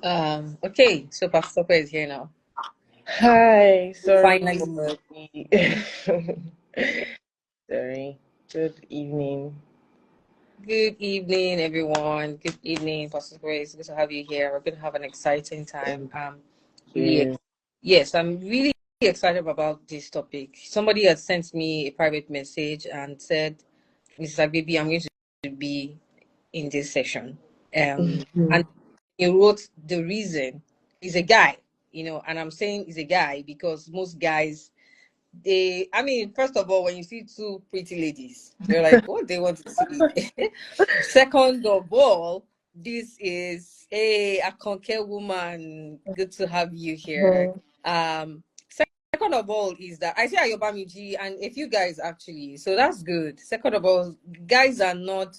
Okay, so Pastor Tope is here now. Hi, sorry Finally, for the sorry. Good evening. good evening, everyone. Good evening, Pastor Tope. It's good to have you here. We're going to have an exciting time. Thank Really, you. yes, I'm really excited about this topic. Somebody had sent me a private message and said, "Mrs. Agbebi, I'm going to be in this session." And he wrote the reason. He's a guy, and I'm saying he's a guy because most guys first of all, when you see two pretty ladies, you're like, what they want to see. Second of all, this is a conquer woman. Good to have you here. Mhm. Second of all is that I see Ayobamiji and a few guys actually, so that's good. Second of all, guys are not,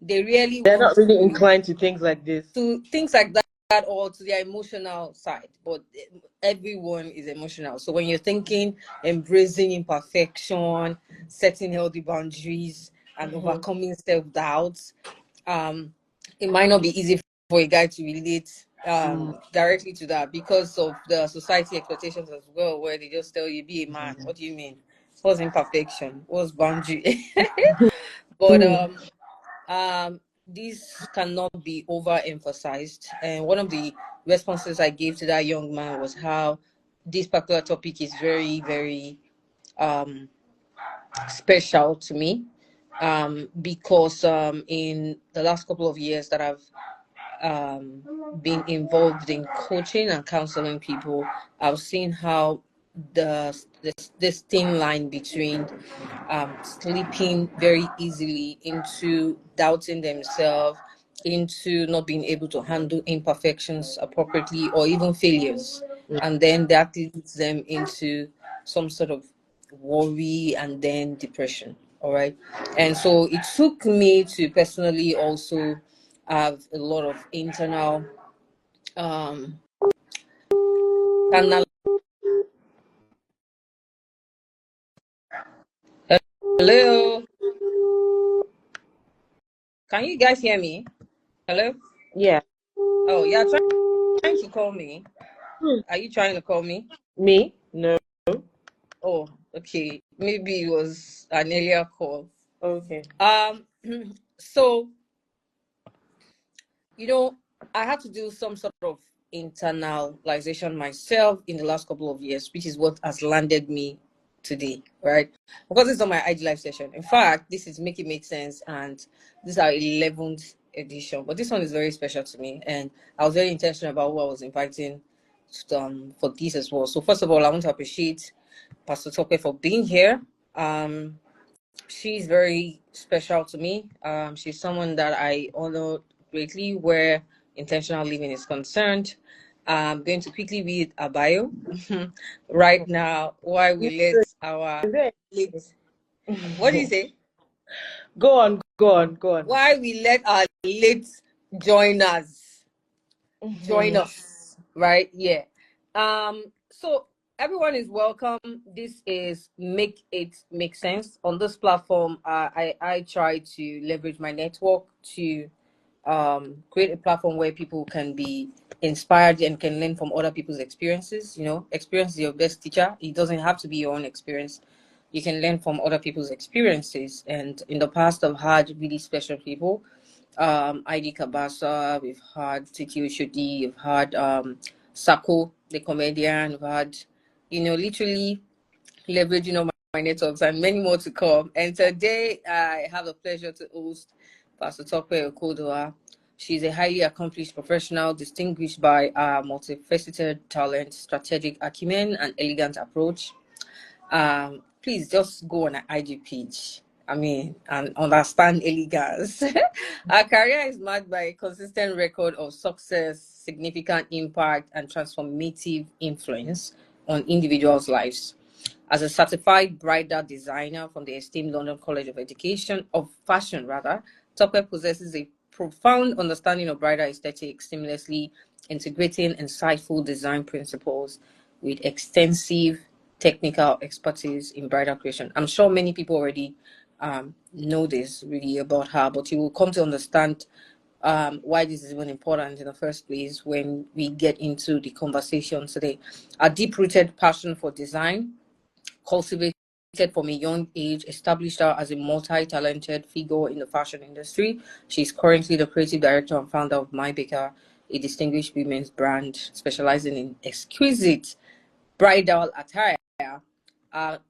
they really They're want not really to inclined to things like this. things like that or to their emotional side, but everyone is emotional. So when you're thinking embracing imperfection, setting healthy boundaries, and Mhm. overcoming self-doubt, it might not be easy for a guy to relate Mm. directly to that because of the society expectations as well, where they just tell you be a man. What do you mean? What's imperfection? What's boundary? But Mm. this cannot be overemphasized. And one of the responses I gave to that young man was how this particular topic is very, very um, special to me. Because in the last couple of years that I've um, been involved in coaching and counseling people, I've seen how this thin line between slipping very easily into doubting themselves, into not being able to handle imperfections appropriately or even failures, and then that leads them into some sort of worry and then depression. All right, and so it took me to personally also have a lot of internal um canal. Hello, can you guys hear me? Hello. Yeah. Oh, yeah, trying to call me. Hmm. Are you trying to call me? Me? No. Oh, okay, maybe it was an earlier call. Okay. um so you know I had to do some sort of internalization myself in the last couple of years, which is what has landed me today, right? Because it's on my IG live session. In fact, this is Make It Make Sense, and this is our 11th edition, but this one is very special to me, and I was very intentional about who I was inviting for this as well. So first of all, I want to appreciate Pastor Tope for being here. She's very special to me. She's someone that I honor greatly where intentional living is concerned. I'm going to quickly read a bio right now while we let our Is it? late, what do you say? Go on, go on, go on. While we let our late joiners join Mhm. us, right? Yeah. So everyone is welcome. This is Make It Make Sense. On this platform, I try to leverage my network to create a platform where people can be inspired and can learn from other people's experiences. Experience is your best teacher. It doesn't have to be your own experience. You can learn from other people's experiences. And in the past, I've had really special people, ID Kabasa, we've had Titi Oshodi, we've had Sako, the comedian, we've had, literally leveraging on my networks and many more to come. And today I have the pleasure to host Pastor Tope Okodugha. She's a highly accomplished professional, distinguished by multifaceted talent, strategic acumen, and elegant approach. Please just go on an IG page. And understand elegance. Our career is marked by a consistent record of success, significant impact, and transformative influence on individuals' lives. As a certified bridal designer from the esteemed London College of Education, of Fashion rather, Tope possesses a profound understanding of bridal aesthetics, seamlessly integrating insightful design principles with extensive technical expertise in bridal creation. I'm sure many people already know this really about her, but you will come to understand why this is even important in the first place when we get into the conversation today. A deep-rooted passion for design, cultivated from a young age, established her as a multi-talented figure in the fashion industry. She's currently the creative director and founder of My Baker, a distinguished women's brand specializing in exquisite bridal attire.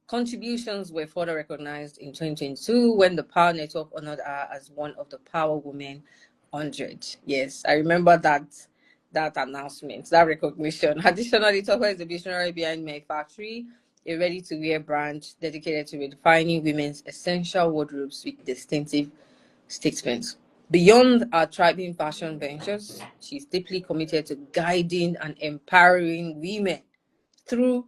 Contributions were further recognized in 2022 when the Power Network honored her as one of the Power Women 100. Yes, I remember that announcement, that recognition. Additionally, Tope is the visionary behind My Factory, a ready-to-wear brand dedicated to redefining women's essential wardrobes with distinctive statements. Beyond our thriving fashion ventures, she's deeply committed to guiding and empowering women through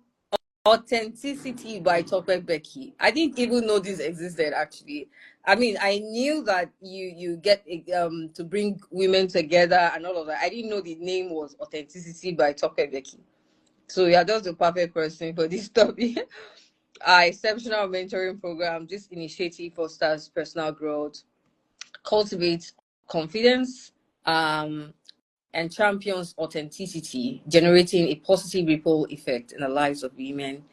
Authenticity by Tope-Agbebi. I didn't even know this existed actually. I mean, I knew that you get to bring women together and all of that. I didn't know the name was Authenticity by Tope-Agbebi. So you're just the perfect person for this topic. Our exceptional mentoring program, this initiative fosters personal growth, cultivates confidence, and champions authenticity, generating a positive ripple effect in the lives of women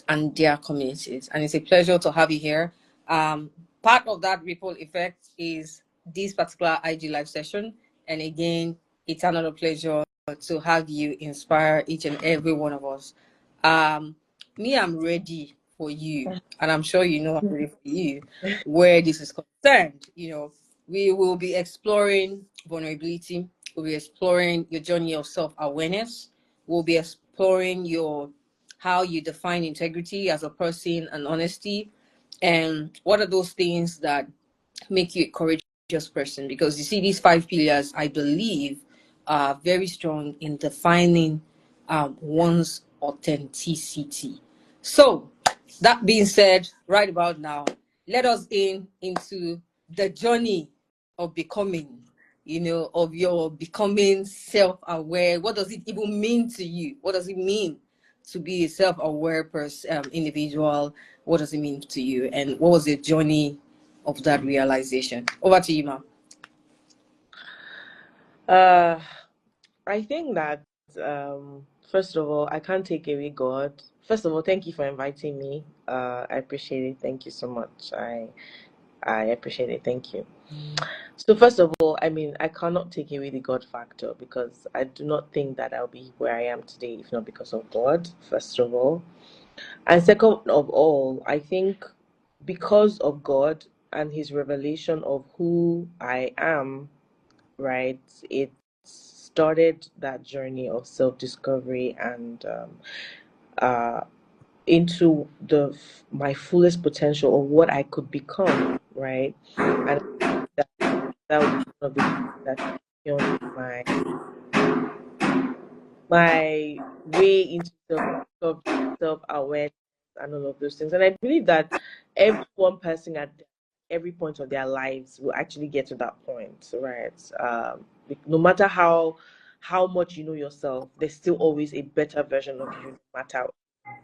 and their communities. And it's a pleasure to have you here. Part of that ripple effect is this particular IG live session. And again, it's another pleasure to have you inspire each and every one of us. Me, I'm ready for you, and I'm sure you know I'm ready for you where this is concerned. We will be exploring vulnerability. We'll be exploring your journey of self-awareness. We'll be exploring how you define integrity as a person and honesty, and what are those things that make you a courageous person. Because you see, these 5 pillars, I believe, are very strong in defining one's authenticity. So that being said, right about now, let us into the journey of becoming, of your becoming self-aware. What does it even mean to you? What does it mean to be a self-aware person, individual? What does it mean to you? And what was the journey of that realization? Over to you, ma'am. I think that first of all, I can't take away God. First of all, thank you for inviting me. I appreciate it. Thank you so much. I appreciate it. Thank you. So first of all, I mean, I cannot take away the God factor because I do not think that I'll be where I am today if not because of God, first of all. And second of all, I think because of God and his revelation of who I am, right, it started that journey of self-discovery and uh, into my fullest potential of what I could become, right? And that would be one of the things that championed my way into self-awareness and all of those things. And I believe that every one person at every point of their lives will actually get to that point, right? No matter how much you know yourself, there's still always a better version of you, no matter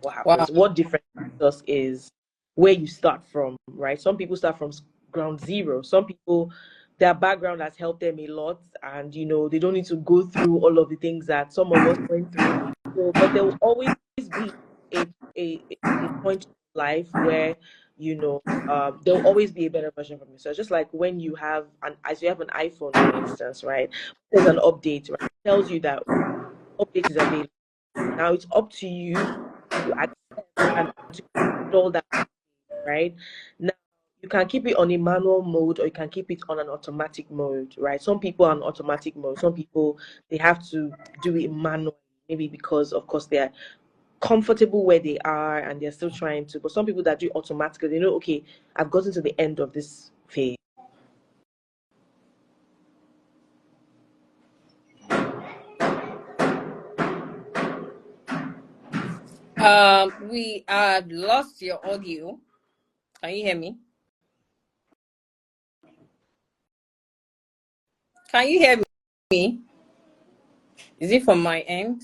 what Wow. happens. What differentiates us is where you start from, right? Some people start from ground zero. Some people, their background has helped them a lot, and they don't need to go through all of the things that some of us went through. So, but there will always be a point in life where there'll always be a better version from you. So just like when you have as you have an iPhone, for instance, right? There's an update, right? It tells you that update is available. Now it's up to you to accept and to install that, right? Now you can keep it on a manual mode or you can keep it on an automatic mode, right? Some people are on automatic mode. Some people they have to do it manually, maybe because of course they're comfortable where they are and they're still trying to. But some people that do automatically, they know, okay, I've gotten to the end of this phase. We had lost your audio. Can you hear me? Can you hear me? Is it from my end?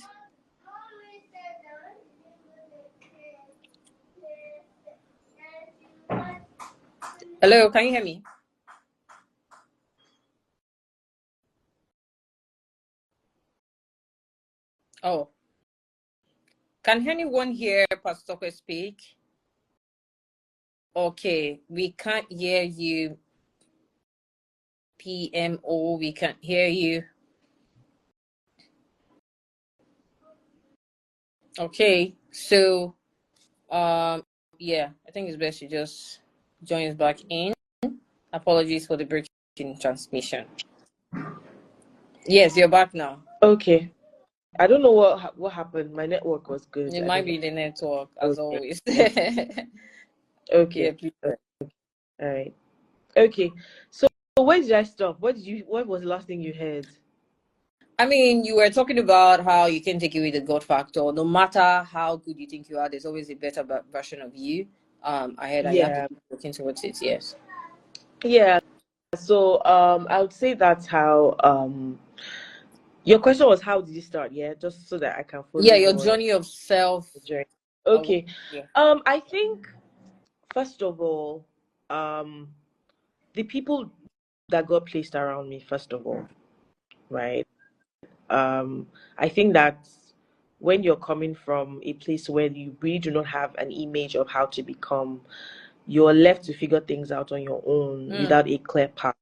Hello, can you hear me? Oh, can anyone hear Pastor Tope speak? Okay, we can't hear you. PMO, we can't hear you. Okay, so yeah, I think it's best you just join us back in. Apologies for the breaking transmission. Yes, you're back now. Okay. I don't know what happened. My network was good. It I might don't know. be the network, as Okay. always. Yeah, Okay. please. All right. Okay. So where did I stop? What was the last thing you heard? I mean, you were talking about how you can take away the God factor. No matter how good you think you are, there's always a better version of you. Ahead, and you have to Yeah. keep working towards it. Yes. Yeah. So I would say that's how your question was, how did you start? Yeah, just so that I can follow Yeah, your your journey of self. journey. Okay. Yeah. I think first of all, the people that got placed around me, first of all, right? I think that when you're coming from a place where you really do not have an image of how to become, you're left to figure things out on your own without a clear path,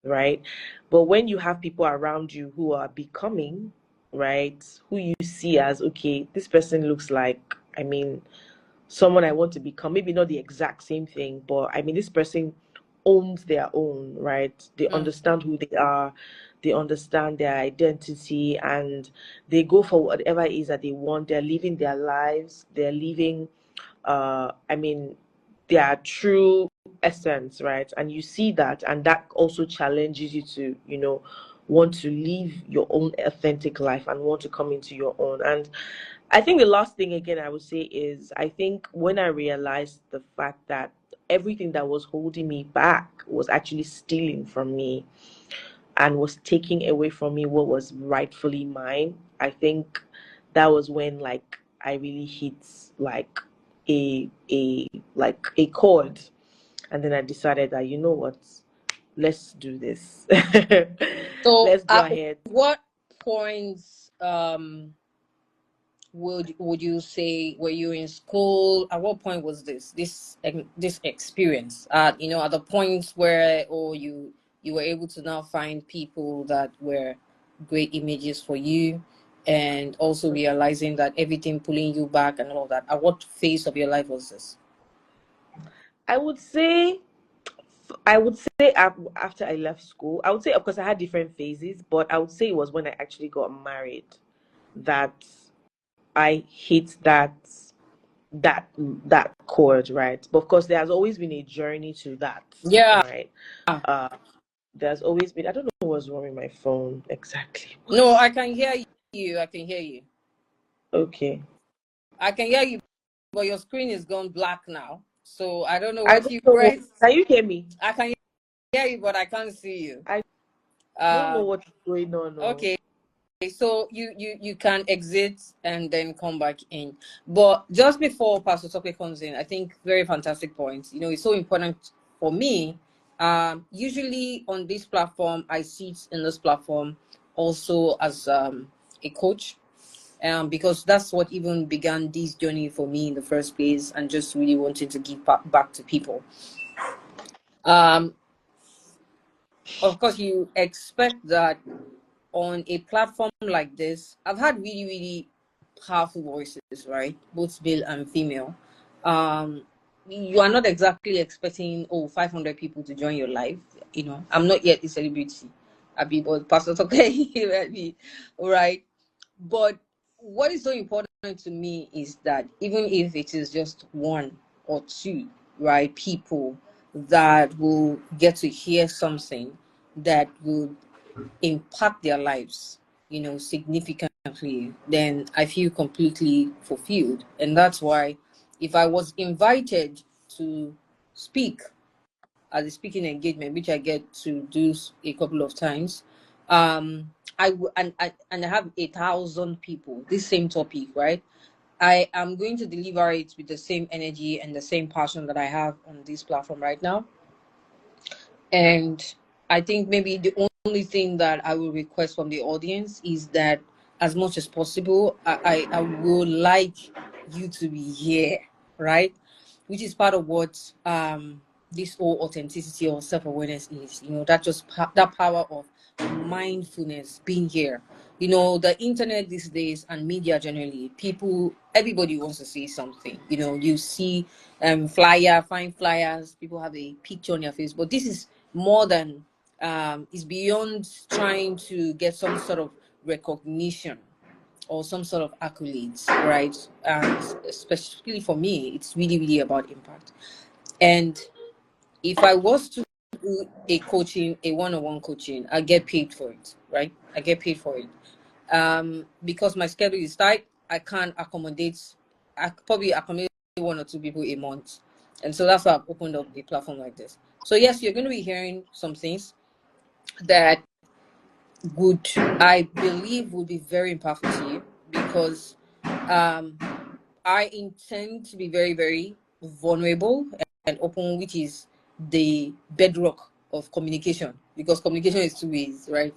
right? But when you have people around you who are becoming, right, who you see as, okay, this person looks like, I mean, someone I want to become, maybe not the exact same thing, but I mean, this person owns their own, right? They understand who they are, they understand their identity, and they go for whatever it is that they want. They're living their lives, they're living, I mean, their true essence, right? And you see that, and that also challenges you to, want to live your own authentic life and want to come into your own. And I think the last thing again I would say is, I think when I realized the fact that everything that was holding me back was actually stealing from me and was taking away from me what was rightfully mine, I think that was when like I really hit like a chord, and then I decided that, you know what, let's do this. So, Let's go at ahead. what points would you say, were you in school? At what point was this experience? At the points where, or you were able to now find people that were great images for you, and also realizing that everything pulling you back and all of that. At what phase of your life was this? I would say I would say after I left school, I would say, of course, I had different phases, but I would say it was when I actually got married that I hit that chord, right? But of course, there has always been a journey to that, Yeah. right? Uh, there's always been. I don't know what's wrong with my phone exactly. No, I can hear you. I can hear you. Okay. I can hear you, but your screen is gone black now. So I don't know I what don't you know. pressed. Can you hear me? I can hear you, but I can't see you. I don't know Um, what's going on. No. okay. So you can exit and then come back in. But just before Pastor Tope comes in, I think very fantastic point. It's so important for me. Usually on this platform, I sit in this platform also as a coach. Because that's what even began this journey for me in the first place, and just really wanting to give back to people. Um, of course, you expect that on a platform like this. I've had really, really powerful voices, right? Both male and female. Um, you are not exactly expecting 500 people to join your life. I'm not yet a celebrity. I'll be, but Pastor okay, all right. But what is so important to me is that even if it is just one or two, right, people that will get to hear something that will impact their lives, significantly, then I feel completely fulfilled. And that's why if I was invited to speak at the speaking engagement, which I get to do a couple of times, and I have 1,000 people, this same topic, right? I am going to deliver it with the same energy and the same passion that I have on this platform right now. And I think maybe the only thing that I will request from the audience is that as much as possible. I would like you to be here, right? Which is part of what this whole authenticity or self-awareness is. That just that power of mindfulness, being here. The internet these days and media generally, everybody wants to say something. You see find flyers, people have a picture on their face, but this is more than is beyond trying to get some sort of recognition or some sort of accolades, right? And especially for me, it's really, really about impact. And if I was to do a one-on-one coaching, I get paid for it, right? I get paid for it. Because my schedule is tight, I can't accommodate. I probably accommodate one or two people a month, and so that's why I've opened up a platform like this. So yes, you're going to be hearing some things that I believe would be very impactful to you, because I intend to be very, very vulnerable and open, which is the bedrock of communication, because communication is two ways, right?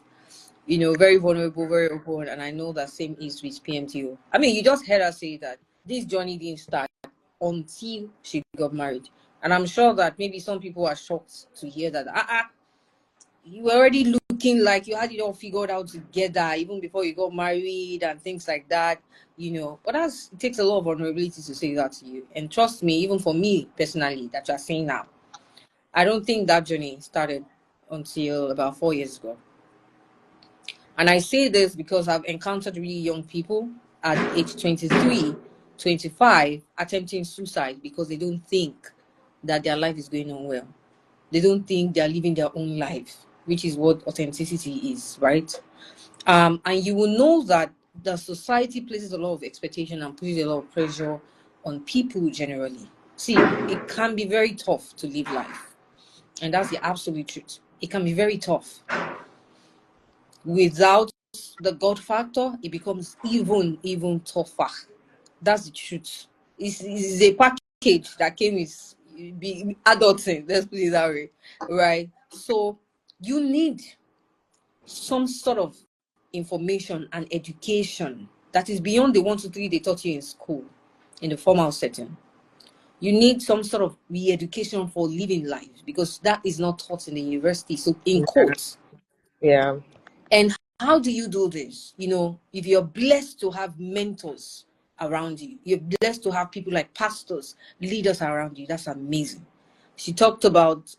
Very vulnerable, very open, and I know that same is with PMTO. I mean, you just heard her say that this journey didn't start until she got married, and I'm sure that maybe some people are shocked to hear that. You were already looking like you had it all figured out together even before you got married and things like that. But it takes a lot of vulnerability to say that to you. And trust me, even for me personally, that you're saying now, I don't think that journey started until about 4 years ago. And I say this because I've encountered really young people at age 23, 25 attempting suicide because they don't think that their life is going on well. They don't think they're living their own life, which is what authenticity is, right? And you will know that the society places a lot of expectation and puts a lot of pressure on people generally. See, it can be very tough to live life. And that's the absolute truth. It can be very tough. Without the God factor, it becomes even tougher. That's the truth. It's a package that came with adulting, let's put it that way, right? So you need some sort of information and education that is beyond the 1 to 3 they taught you in school, in the formal setting. You need some sort of re-education for living life, because that is not taught in the university. So in quotes. Yeah. And how do you do this? If you're blessed to have mentors around you, you're blessed to have people like pastors, leaders around you, that's amazing. She talked about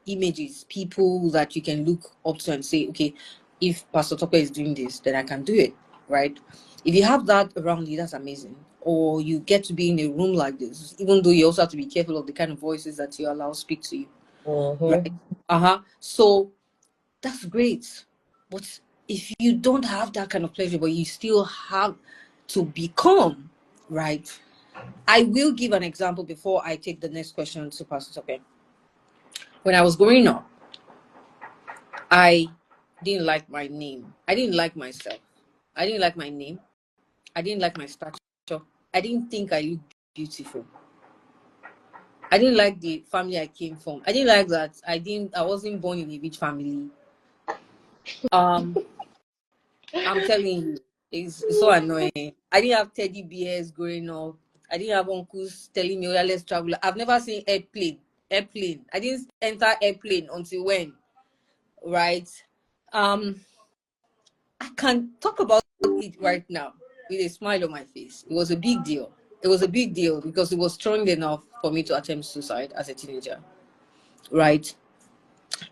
images, people that you can look up to and say, okay, if Pastor Tope is doing this, then I can do it, right? If you have that around you, that's amazing. Or you get to be in a room like this, even though you also have to be careful of the kind of voices that you allow speak to you, right? So that's great. But if you don't have that kind of pleasure, but you still have to become, right? I will give an example before I take the next question to Pastor Tope. When I was growing up, I didn't like my name. I didn't like myself. I didn't like my name. I didn't like my stature. I didn't think I looked beautiful. I didn't like the family I came from. I didn't like that. I wasn't born in a rich family. I'm telling you, it's so annoying. I didn't have teddy bears growing up. I didn't have uncles telling me, oh, yeah, let's travel. I've never seen airplane. I didn't enter airplane until when, right? I can talk about it right now with a smile on my face. It was a big deal. It was a big deal because it was strong enough for me to attempt suicide as a teenager, right?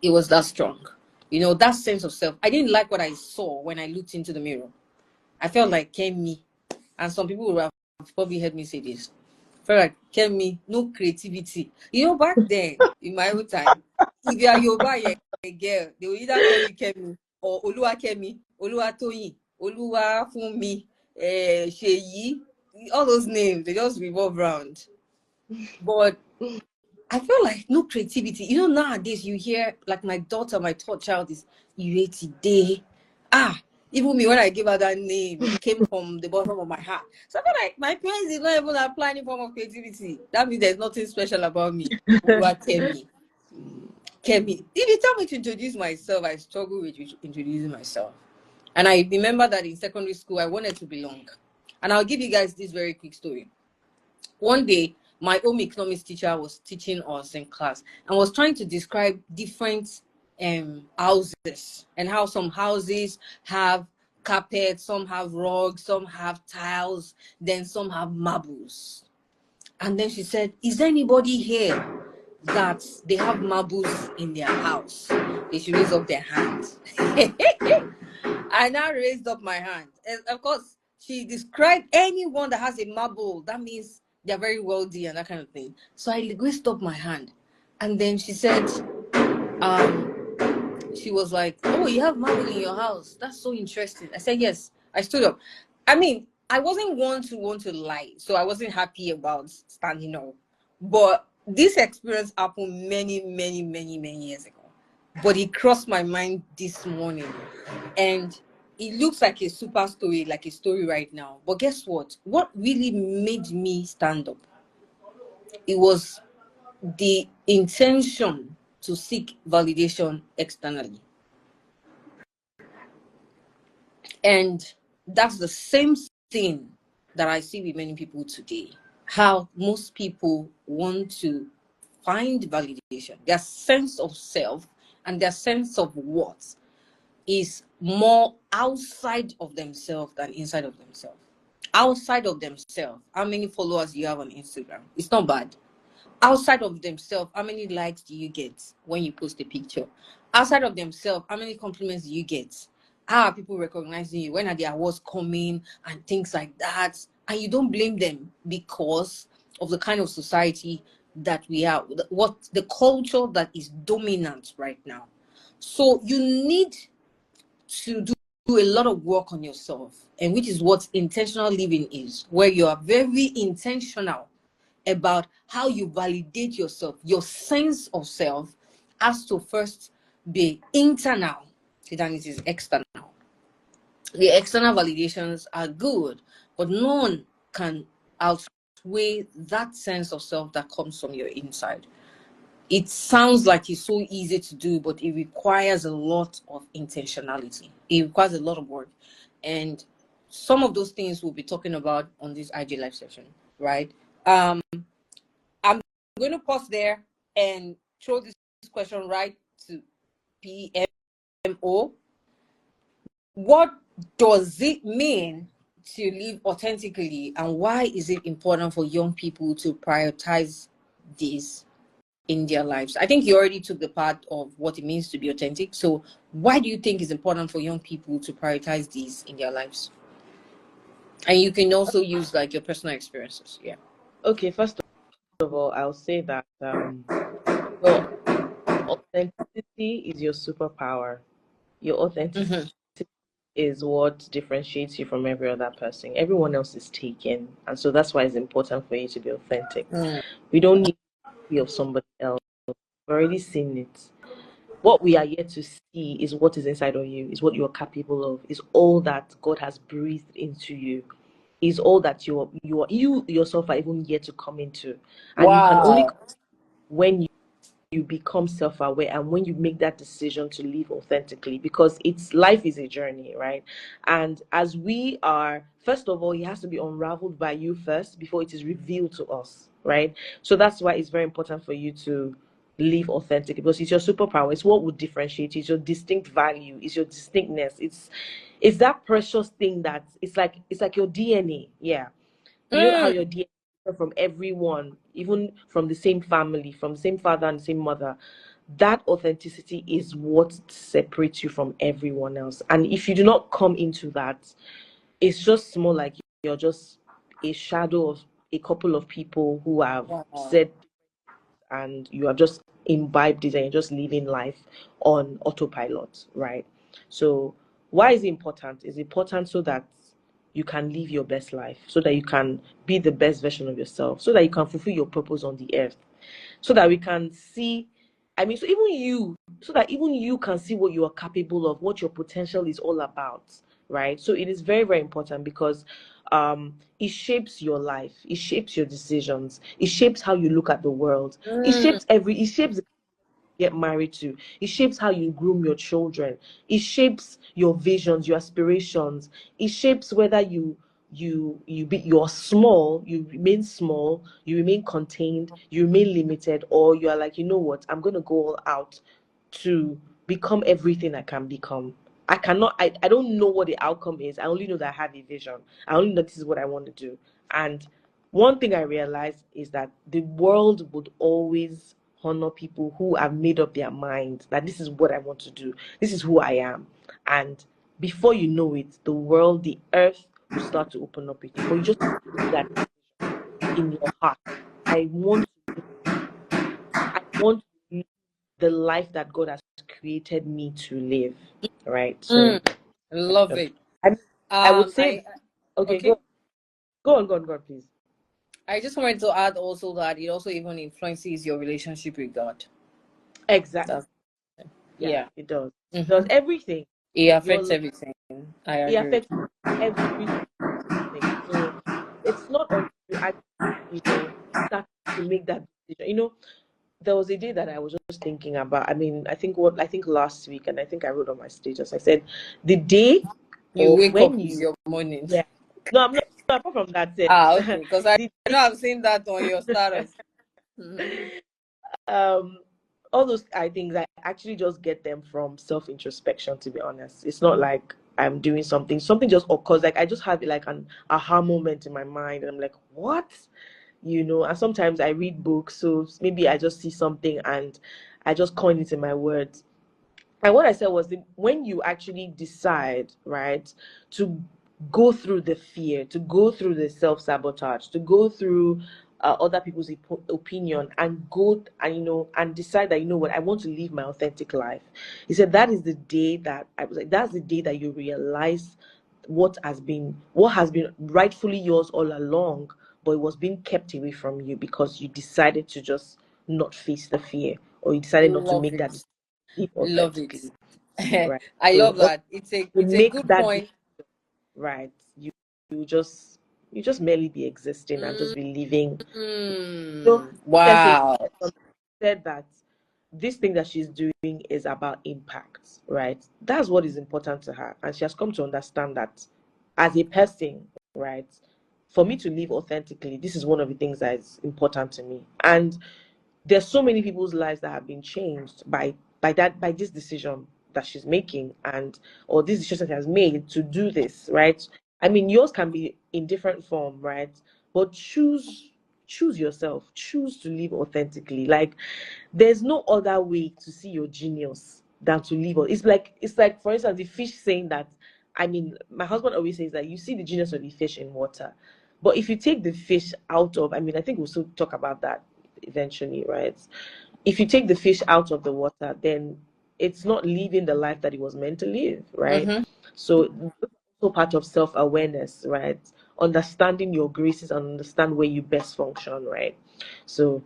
It was that strong. That sense of self. I didn't like what I saw when I looked into the mirror. I felt like Kemi, and some people would have probably heard me say this. I felt like Kemi, no creativity. Back then, in my own time, if you are Yoruba, you're a girl, they will either call you Kemi or Oluwa Kemi, Oluwa Toyin, Oluwa Funmi, Sheyi. All those names, they just revolve around. But I feel like no creativity. Nowadays you hear, like, my daughter, my third child is Ireti Day. Even me, when I give her that name, it came from the bottom of my heart. So I feel like my parents did not even apply any form of creativity. That means there's nothing special about me. Kemi. If you tell me to introduce myself, I struggle with introducing myself. And I remember that in secondary school, I wanted to belong. And I'll give you guys this very quick story. One day, my home economics teacher was teaching us in class and was trying to describe different houses, and how some houses have carpet, some have rugs, some have tiles, then some have marbles. And then she said, is there anybody here that they have marbles in their house? They should raise up their hands. I now raised up my hand. And of course, she described anyone that has a marble. That means they're very wealthy and that kind of thing. So I raised up my hand. And then she said, she was like, oh, you have marble in your house. That's so interesting. I said, yes. I stood up. I mean, I wasn't want to lie. So I wasn't happy about standing up. But this experience happened many, many, many, many years ago. But it crossed my mind this morning. And it looks like a super story, like a story right now. But guess what? What really made me stand up? It was the intention to seek validation externally. And that's the same thing that I see with many people today. How most people want to find validation, their sense of self and their sense of worth is more outside of themselves than inside of themselves. Outside of themselves, how many followers do you have on Instagram? It's not bad. Outside of themselves, how many likes do you get when you post a picture? Outside of themselves, how many compliments do you get? How are people recognizing you? When are the awards coming and things like that? And you don't blame them because of the kind of society that we have, what the culture that is dominant right now. So you need to do a lot of work on yourself, and which is what intentional living is, where you are very intentional about how you validate yourself. Your sense of self has to first be internal, then it is external. The external validations are good, but none can outweigh that sense of self that comes from your inside. It sounds like it's so easy to do, but it requires a lot of intentionality. It requires a lot of work. And some of those things we'll be talking about on this IG live session, right? I'm going to pause there and throw this question right to PMO. What does it mean to live authentically, and why is it important for young people to prioritize this in their lives? I think you already took the part of what it means to be authentic. So why do you think it's important for young people to prioritize these in their lives? And you can also use like your personal experiences. Yeah. Okay, first of all, I'll say that your authenticity is your superpower. Your authenticity is what differentiates you from every other person. Everyone else is taken. And so that's why it's important for you to be authentic. We don't need to be of somebody else. We've already seen it. What we are yet to see is what is inside of you, is what you are capable of, is all that God has breathed into you, is all that you yourself are even yet to come into. And you can only Wow. when you become self-aware and when you make that decision to live authentically, because it's life is a journey, right? And as we are, first of all, it has to be unraveled by you first before it is revealed to us, right? So that's why it's very important for you to live authentic, because it's your superpower. It's what would differentiate you. It's your distinct value. It's your distinctness. It's that precious thing that it's like your DNA. Yeah, you know how your DNA from everyone, even from the same family, from the same father and the same mother. That authenticity is what separates you from everyone else. And if you do not come into that, it's just more like you're just a shadow of a couple of people who have Wow. said, and you have just imbibed it and you're just living life on autopilot, right? So why is it important? It's important so that you can live your best life, so that you can be the best version of yourself, so that you can fulfill your purpose on the earth, so that we can see, I mean, so that even you can see what you are capable of, what your potential is all about, right? So it is very, very important because it shapes your life, it shapes your decisions, it shapes how you look at the world, it shapes get married to. It shapes how you groom your children. It shapes your visions, your aspirations. It shapes whether you're small, you remain small, you remain contained, you remain limited, or you are like, you know what, I'm gonna go all out to become everything I can become. I don't know what the outcome is. I only know that I have a vision. I only know this is what I want to do. And one thing I realized is that the world would always honor people who have made up their mind that this is what I want to do. This is who I am. And before you know it, the world, the earth will start to open up with you. But you just that in your heart. I want I want to live the life that God has created me to live. Right. So Love it. I, I would say I okay, okay. go on, please. I just wanted to add also that it also even influences your relationship with God. Exactly. That's, Yeah, yeah. it does. It does Mm-hmm. everything. It affects Your everything. I It agree. affects everything. So it's not until you actually, start to make that decision. There was a day that I was just thinking about. I think last week, and I think I wrote on my status. I said, the day You or wake up when with you, your morning. yeah. No, I'm not. No, apart from that, Okay. Because I the know I've seen that on your status. Mm-hmm. um all those I things I actually just get them from self introspection, to be honest. It's not like I'm doing something just occurs, like I just have like an aha moment in my mind, and I'm like, what? And sometimes I read books, so maybe I just see something and I just coin it in my words. And what I said was, when you actually decide, right, to go through the fear, to go through the self sabotage, to go through other people's opinion, and go and and decide that, what, I want to live my authentic life. He said that is the day that I was like, that's the day that you realize what has been rightfully yours all along, but it was being kept away from you because you decided to just not face the fear, or you decided not to Love make that it. live Love authentically, it. right? I So love once that. you It's a make good that point. right, you just merely be existing and just be living. KSA Wow. said that this thing that she's doing is about impact, right? That's what is important to her, and she has come to understand that as a person, right? For me to live authentically, this is one of the things that is important to me. And there's so many people's lives that have been changed by this decision that she's making, and or this decision she has made to do this, right? I mean, yours can be in different form, right? But choose yourself, choose to live authentically. Like, there's no other way to see your genius than to live. It's like, for instance, the fish saying that. I mean, my husband always says that you see the genius of the fish in water, but if you take the fish out of, I mean, I think we'll still talk about that eventually, right? If you take the fish out of the water, then it's not living the life that it was meant to live, right? Mm-hmm. So that's also part of self-awareness, right? Understanding your graces and understand where you best function, right? So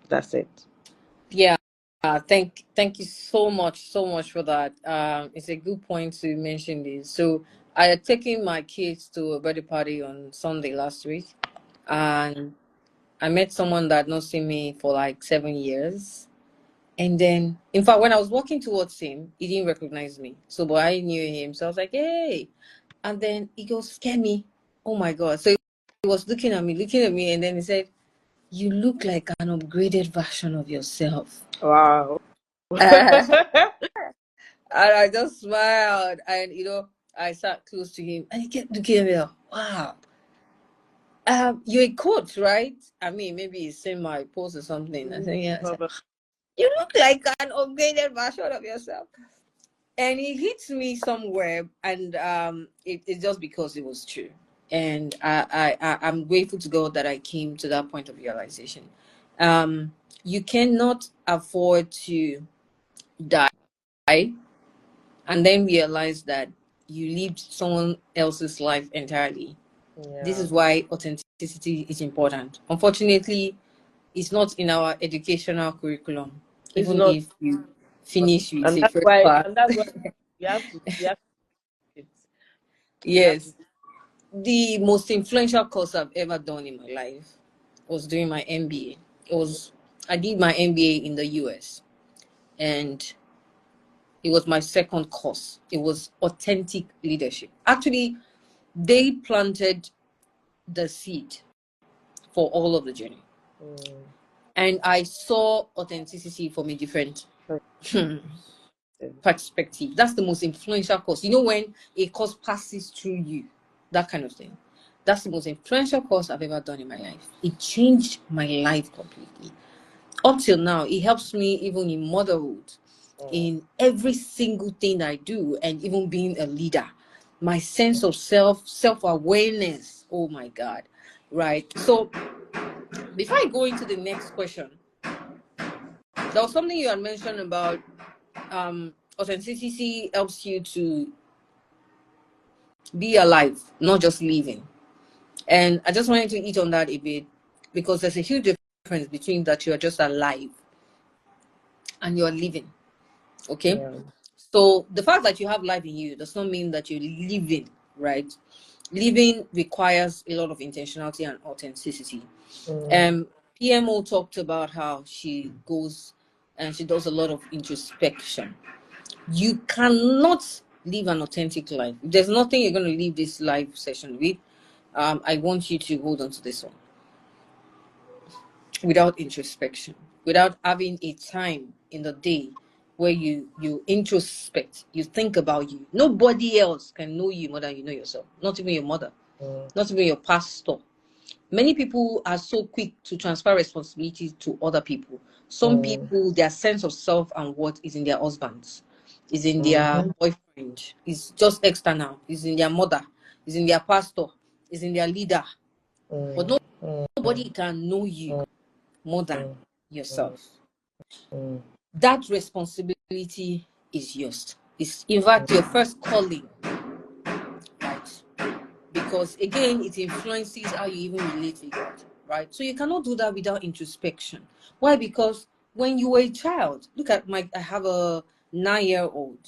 that's it. Yeah. Thank you so much for that. It's a good point to mention this. So I had taken my kids to a birthday party on Sunday last week, and I met someone that had not seen me for like 7 years. And then, in fact, when I was walking towards him, he didn't recognize me. So, but I knew him, so I was like, "Hey!" And then he goes, "Scare me!" Oh my god! So he was looking at me, and then he said, "You look like an upgraded version of yourself." Wow. And I just smiled, and I sat close to him, and he kept looking at me like, "Wow, you're a coach, right?" I mean, maybe he's seen my post or something. I said, "Yeah." I said, "You look like an upgraded version of yourself." And it hits me somewhere, and it's just because it was true. And I'm grateful to God that I came to that point of realization. You cannot afford to die and then realize that you lived someone else's life entirely. This Yeah. is why authenticity is important. Unfortunately, it's not in our educational curriculum, It's even not, if you finish with and a that's first why, class. you have to it. You have to. Yes. The most influential course I've ever done in my life was doing my MBA. I did my MBA in the US. and it was my second course. It was authentic leadership. Actually, they planted the seed for all of the journey. And I saw authenticity from a different perspective. That's the most influential course. You know, when a course passes through you, that kind of thing. That's the most influential course I've ever done in my life. It changed my life completely. Up till now, it helps me even in motherhood, in every single thing that I do, and even being a leader. My sense of self-awareness. Oh my God. Right. So before I go into the next question, there was something you had mentioned about authenticity helps you to be alive, not just living. And I just wanted to eat on that a bit, because there's a huge difference between that you are just alive and you're living. Okay. Yeah. So the fact that you have life in you does not mean that you're living, right? Living requires a lot of intentionality and authenticity. PMO talked about how she goes and she does a lot of introspection. You cannot live an authentic life. There's nothing you're going to leave this live session with. I want you to hold on to this one. Without introspection, without having a time in the day where you introspect, you think about you. Nobody else can know you more than you know yourself. Not even your mother, not even your pastor. Many people are so quick to transfer responsibility to other people. Some people, their sense of self and worth is in their husbands, is in their boyfriend, is just external, is in their mother, is in their pastor, is in their leader. But nobody can know you more than yourself. That responsibility is yours. It's in fact your first calling, right? Because again, it influences how you even relate with God, right? So you cannot do that without introspection. Why? Because when you were a child, look at I have a 9-year-old.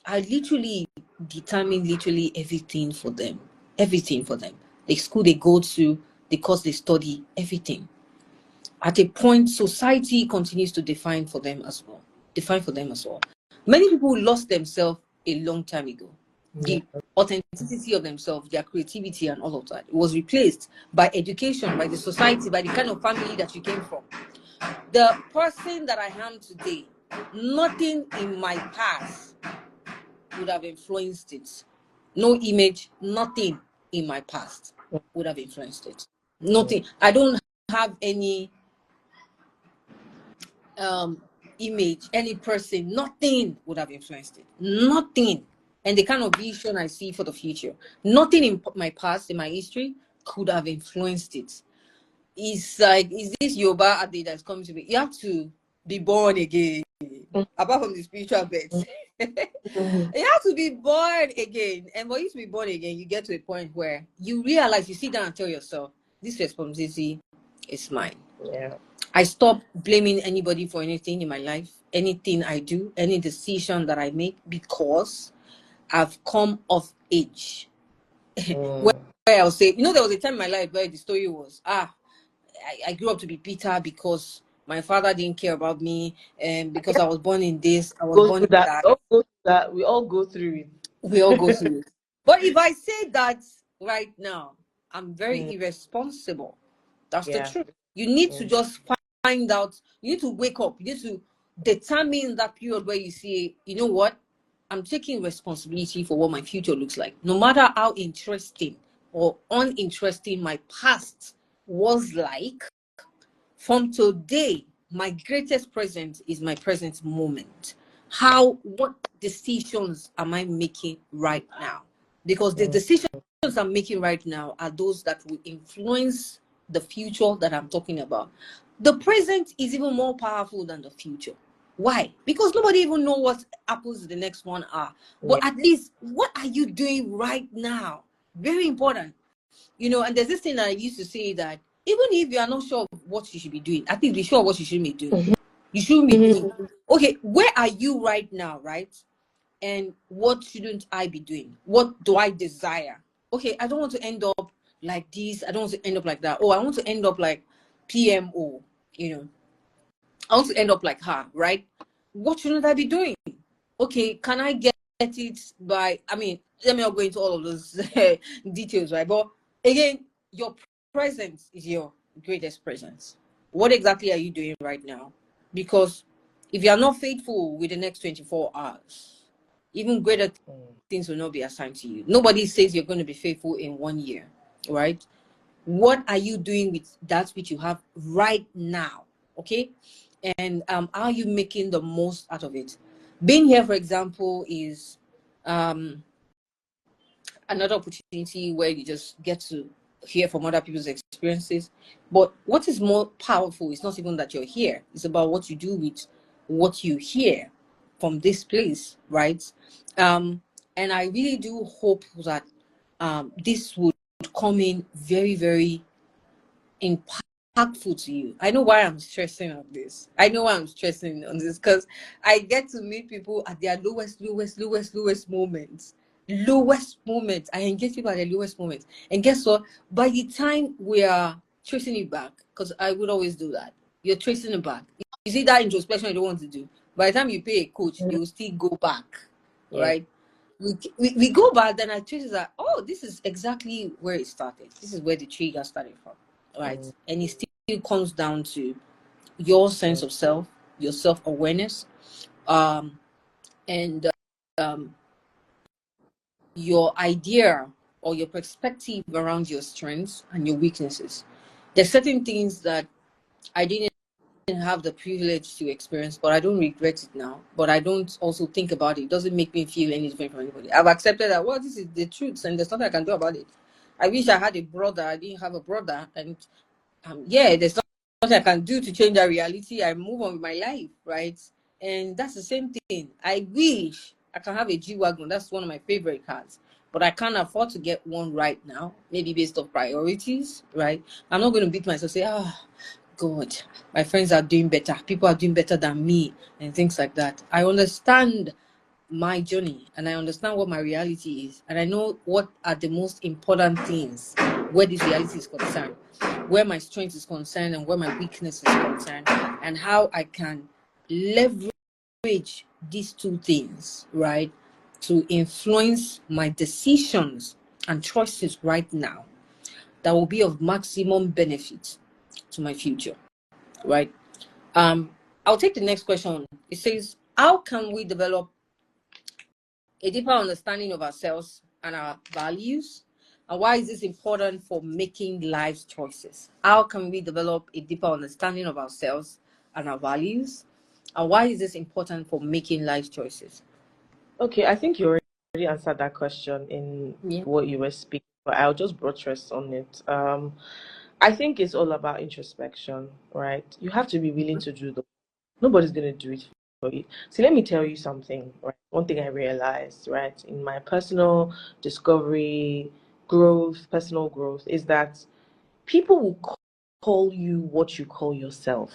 I literally determine everything for them. Everything for them. The school they go to, the course they study, everything. At a point, society continues to define for them as well. Many people lost themselves a long time ago. The authenticity of themselves, their creativity and all of that, it was replaced by education, by the society, by the kind of family that you came from. The person that I am today, nothing in my past would have influenced it. No image, nothing in my past would have influenced it. Nothing. I don't have any image, any person, nothing would have influenced it. Nothing. And the kind of vision I see for the future, nothing in my past, in my history, could have influenced it. It's like, is this Yoruba adage that's coming to me? You have to be born again, apart from the spiritual birth. You have to be born again. And for you to be born again, you get to a point where you realize, you sit down and tell yourself, this responsibility is mine. Yeah. I stop blaming anybody for anything in my life, anything I do, any decision that I make, because I've come of age. Where I'll say, there was a time in my life where the story was, I grew up to be bitter because my father didn't care about me, and because I was born in this, I was born in that. We all go through it. We all go through it. But if I say that right now, I'm very irresponsible. That's the truth. You need to just find out. You need to wake up. You need to determine that period where you say, you know what? I'm taking responsibility for what my future looks like. No matter how interesting or uninteresting my past was like, from today, my greatest present is my present moment. What decisions am I making right now? Because the decisions I'm making right now are those that will influence the future that I'm talking about. The present is even more powerful than the future. Why? Because nobody even knows what happens in the next 1 hour. But at least, what are you doing right now? Very important. And there's this thing that I used to say, that even if you are not sure of what you should be doing, at least be sure what you shouldn't be doing. You shouldn't be doing. Okay, where are you right now, right? And what shouldn't I be doing? What do I desire? Okay, I don't want to end up like this. I don't want to end up like that. Oh, I want to end up like PMO, I want to end up like her, right? what shouldn't I be doing? Okay, can I get it by, I mean, let me not go into all of those details, right? But again, your presence is your greatest presence. What exactly are you doing right now? Because if you are not faithful with the next 24 hours, even greater things will not be assigned to you. Nobody says you're going to be faithful in 1 year, right? What are you doing with that which you have right now? Okay. And are you making the most out of it? Being here, for example, is another opportunity where you just get to hear from other people's experiences. But what is more powerful is not even that you're here, it's about what you do with what you hear from this place, right? And I really do hope that this would come in very, very impactful to you. I know why I'm stressing on this. I know why I'm stressing on this, because I get to meet people at their lowest moments. Lowest moments. I engage people at their lowest moments. And guess what? By the time we are tracing it back, because I would always do that, you're tracing it back. You see that introspection you don't want to do. By the time you pay a coach, they will still go back. Yeah. Right? We go back, then I trace that, oh, this is exactly where it started. This is where the trigger started from. Right? And it still comes down to your sense of self, your self-awareness, and your idea or your perspective around your strengths and your weaknesses. There's certain things that I didn't have the privilege to experience, but I don't regret it now. But I don't also think about it. It doesn't make me feel any different from anybody. I've accepted that, well, this is the truth and there's nothing I can do about it. I wish I had a brother. I didn't have a brother. And yeah, there's nothing I can do to change that reality. I move on with my life, right? And that's the same thing. I wish I can have a G-Wagon. That's one of my favorite cars. But I can't afford to get one right now, maybe based on priorities, right? I'm not going to beat myself, say, God, my friends are doing better. People are doing better than me and things like that. I understand my journey and I understand what my reality is. And I know what are the most important things where this reality is concerned, where my strength is concerned and where my weakness is concerned, and how I can leverage these two things, right, to influence my decisions and choices right now that will be of maximum benefit to my future, right? I'll take the next question. It says, how can we develop a deeper understanding of ourselves and our values? And why is this important for making life choices? How can we develop a deeper understanding of ourselves and our values? And why is this important for making life choices? Okay, I think you already answered that question in what you were speaking, but I'll just buttress on it. I think it's all about introspection, right? You have to be willing to do the. Nobody's gonna do it for you. See, let me tell you something, right? One thing I realized, right, in my personal discovery, personal growth, is that people will call you what you call yourself.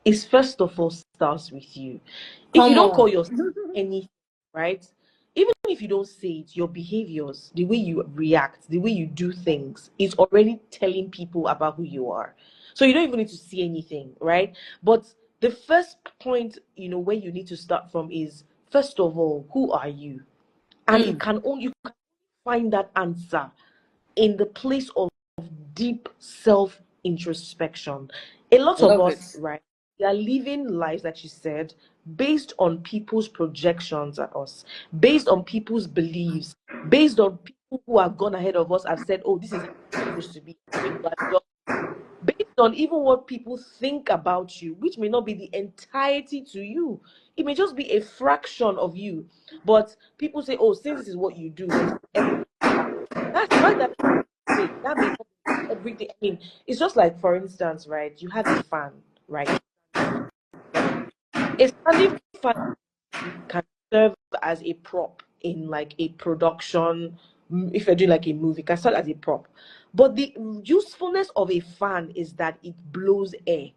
It's first of all starts with you. If you Come don't call on. yourself anything, right? Even if you don't say it, your behaviors, the way you react, the way you do things is already telling people about who you are. So you don't even need to see anything, right? But the first point, where you need to start from is, first of all, who are you? And you can find that answer in the place of deep self introspection. A lot of Love us, it. right, we are living lives, like you said, based on people's projections at us, based on people's beliefs, based on people who have gone ahead of us have said, oh, this is how it's supposed to be. So you adjust. Based on even what people think about you, which may not be the entirety to you, it may just be a fraction of you. But people say, oh, since this is what you do, then everything is fine. That's why that way. That may not be everything. I mean, it's just like, for instance, right? You have a fan, right? Right? A standing fan can serve as a prop in like a production. If you're doing like a movie, it can serve as a prop. But the usefulness of a fan is that it blows air.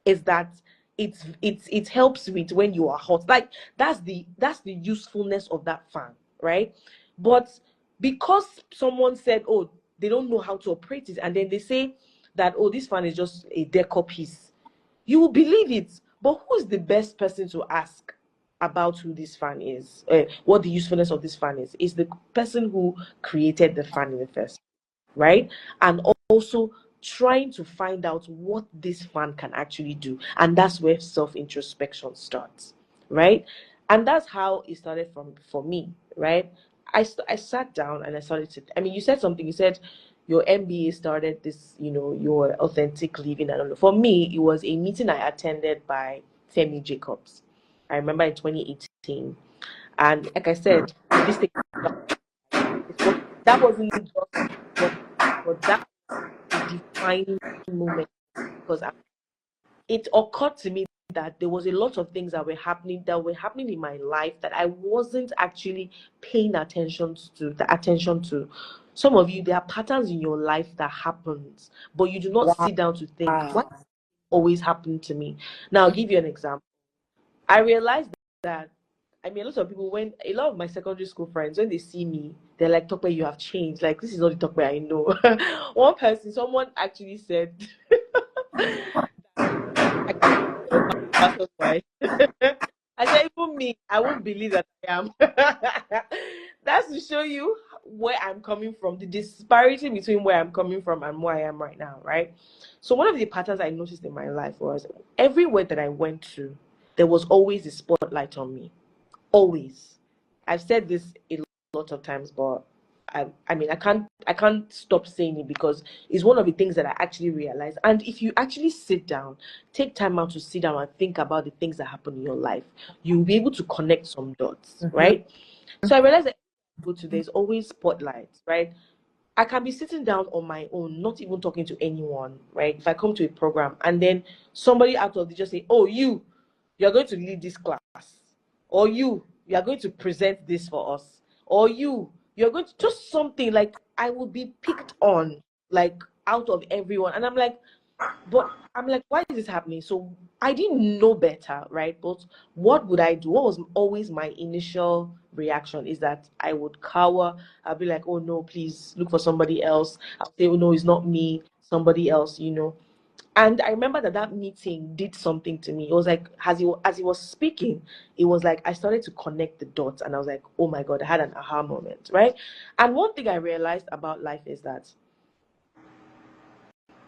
Is that it helps with when you are hot. Like that's the usefulness of that fan, right? But because someone said, oh, they don't know how to operate it, and then they say that, oh, this fan is just a decor piece, you will believe it. But who is the best person to ask? about who this fan is, what the usefulness of this fan is the person who created the fan in the first, right? And also trying to find out what this fan can actually do. And that's where self-introspection starts, right? And that's how it started from for me, right? I sat down and I started to, I mean, you said something, you said your MBA started this, your authentic living. I don't know. For me, it was a meeting I attended by Femi Jacobs. I remember in 2018. And like I said, this thing, that wasn't just what, but that was a defining moment because it occurred to me that there was a lot of things that were happening in my life that I wasn't actually paying attention to. Some of you, there are patterns in your life that happens, but you do not sit down to think, what always happened to me? Now I'll give you an example. I realized that, I mean, a lot of people, when a lot of my secondary school friends, when they see me, they're like, Tope, you have changed. Like, this is not the Tope I know. Someone actually said, pastor's wife. I said, even me, I won't believe that I am. That's to show you where I'm coming from, the disparity between where I'm coming from and where I am right now, right? So one of the patterns I noticed in my life was everywhere that I went to, there was always a spotlight on me. Always. I've said this a lot of times, but I mean, I can't stop saying it because it's one of the things that I actually realized. And if you actually sit down, take time out to sit down and think about the things that happen in your life, you'll be able to connect some dots, right? So I realized that there's always spotlights, right? I can be sitting down on my own, not even talking to anyone, right? If I come to a program and then somebody out of the just say, "Oh, you're going to lead this class," or you are going to present this for us, or you're going to just something like I will be picked on, like out of everyone, and I'm like, why is this happening? So I didn't know better, right? But what would I do? What was always my initial reaction is that I would cower. I'll be like, oh no, please look for somebody else. I'll say, oh no, it's not me, somebody else. And I remember that meeting did something to me. It was like, as he was speaking, it was like I started to connect the dots, and I was like, oh my God, I had an aha moment, right? And one thing I realized about life is that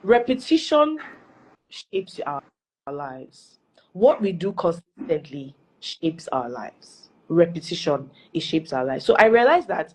repetition shapes our lives. What we do consistently shapes our lives. Repetition, it shapes our lives. So I realized that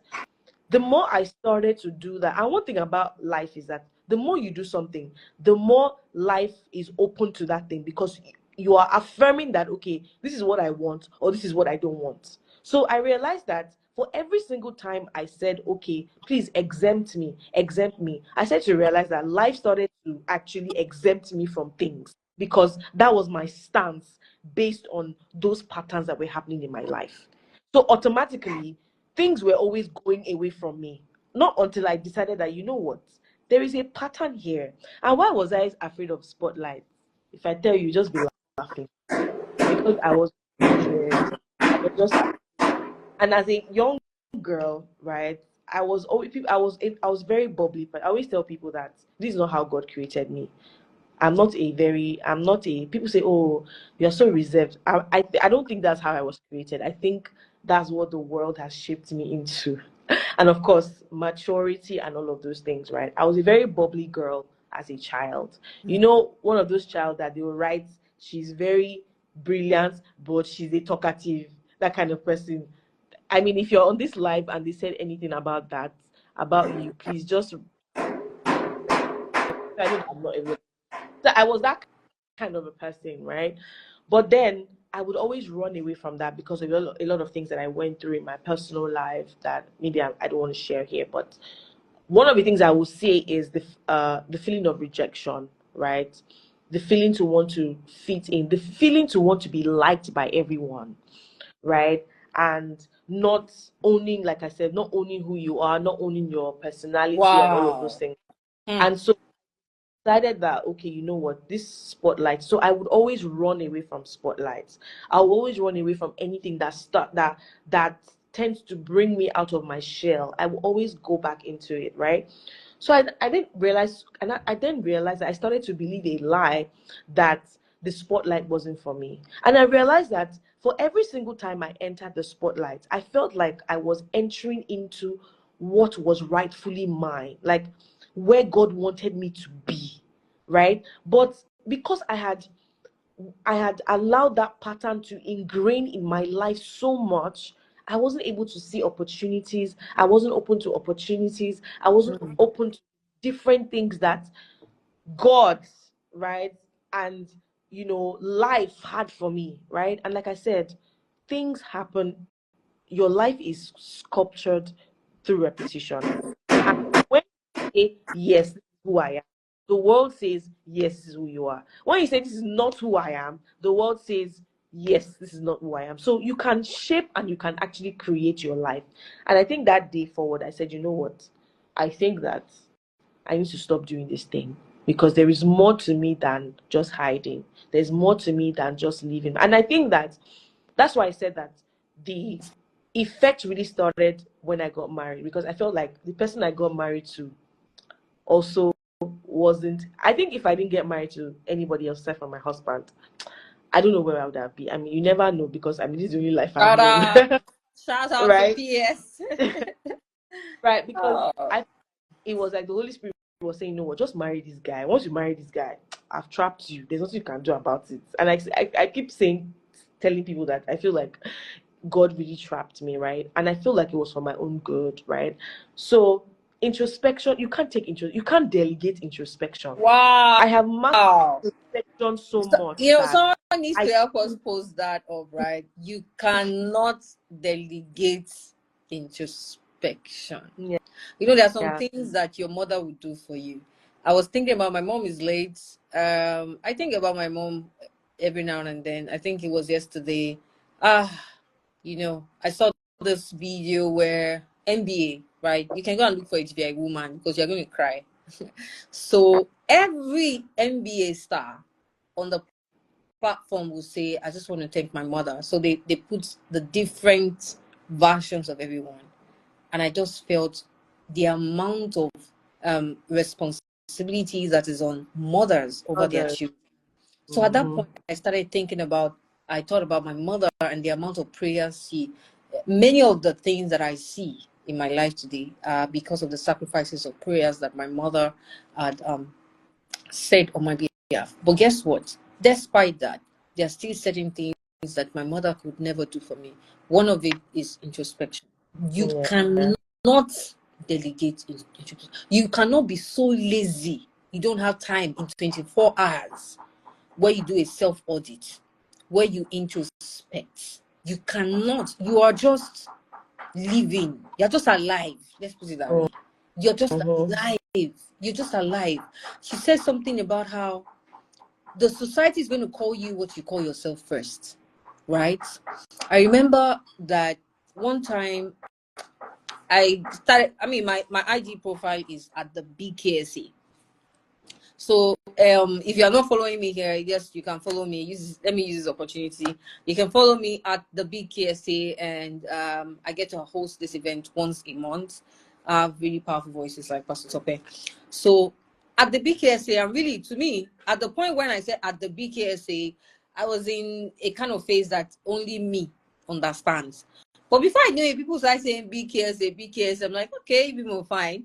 the more I started to do that, and one thing about life is that the more you do something, the more life is open to that thing because you are affirming that, okay, this is what I want or this is what I don't want. So I realized that for every single time I said, okay, please exempt me, I started to realize that life started to actually exempt me from things because that was my stance based on those patterns that were happening in my life. So automatically, things were always going away from me. Not until I decided that, you know what, there is a pattern here. And why was I afraid of spotlight? If I tell you, just be laughing. Because I was scared. I was just, and as a young girl, right, I was very bubbly, but I always tell people that this is not how God created me. I'm not a, people say, oh, you're so reserved. I don't think that's how I was created. I think that's what the world has shaped me into. And of course, maturity and all of those things, right? I was a very bubbly girl as a child. One of those child that they will write, she's very brilliant, but she's a talkative, that kind of person. I mean, if you're on this live and they said anything about that, about you, please just, I know that I'm not a, so I was that kind of a person, right? But then I would always run away from that because of a lot of things that I went through in my personal life that maybe I don't want to share here. But one of the things I will say is the feeling of rejection, right? The feeling to want to fit in, the feeling to want to be liked by everyone, right? And not owning, like I said, not owning who you are, not owning your personality and all of those things. And so decided that, okay, you know what, this spotlight, so I would always run away from spotlights. I would always run away from anything that tends to bring me out of my shell. I will always go back into it, right? So I didn't realize, and I didn't realize that I started to believe a lie that the spotlight wasn't for me. And I realized that for every single time I entered the spotlight, I felt like I was entering into what was rightfully mine, like where God wanted me to be, right? But because I had allowed that pattern to ingrain in my life so much, I wasn't able to see opportunities. I wasn't open to opportunities. I wasn't open to different things that God, right? And life had for me, right? And like I said, things happen. Your life is sculptured through repetition. And when you say, yes, this is who I am, the world says, yes, this is who you are. When you say, this is not who I am, the world says, yes, this is not who I am. So you can shape and you can actually create your life. And I think that day forward, I said, you know what? I think that I need to stop doing this thing because there is more to me than just hiding. There's more to me than just living. And I think that's why I said that the effect really started when I got married, because I felt like the person I got married to also wasn't. I think if I didn't get married to anybody else except for my husband, I don't know where I would have been. I mean, you never know, because I mean, this is the only life I've Shout known. out, shout out to Right? PS. Right, because Oh. it was like the Holy Spirit was saying, no, just marry this guy. Once you marry this guy, I've trapped you. There's nothing you can do about it. And I keep telling people that I feel like God really trapped me, right? And I feel like it was for my own good, right? So introspection, you can't delegate introspection. Wow. I have mastered introspection so So, much you know, that someone needs I to help us post that up, right? You cannot delegate introspection. yeah, You know, there are some yeah, things that your mother would do for you. I was thinking about my mom is late. I think about my mom every now and then. I think it was yesterday. I saw this video where NBA, right? You can go and look for it if you're a woman because you're going to cry. So every NBA star on the platform will say, I just want to thank my mother. So they put the different versions of everyone. And I just felt the amount of responsibilities that is on mothers over their others. children. So at that Mm-hmm. point, I thought about my mother and the amount of prayers many of the things that I see in my life today are because of the sacrifices of prayers that my mother had said on my behalf. But guess what? Despite that, there are still certain things that my mother could never do for me. One of it is introspection. You Yeah. cannot delegate introspection. You cannot be so lazy. You don't have time in 24 hours where you do a self audit, where you introspect. You cannot. You are just living. You're just alive. Let's put it that way. You're just Mm-hmm. alive. You're just alive. She said something about how the society is going to call you what you call yourself first, right? I remember that one time my IG profile is at the BKSA. So if you are not following me here, yes, you can follow me. Let me use this opportunity. You can follow me at the BKSA, and I get to host this event once a month. I have really powerful voices like Pastor Tope. So at the BKSA, and really to me, at the point when I said at the BKSA, I was in a kind of phase that only me understands. But before I knew it, people started saying BKSA, BKSA. I'm like, okay, people fine.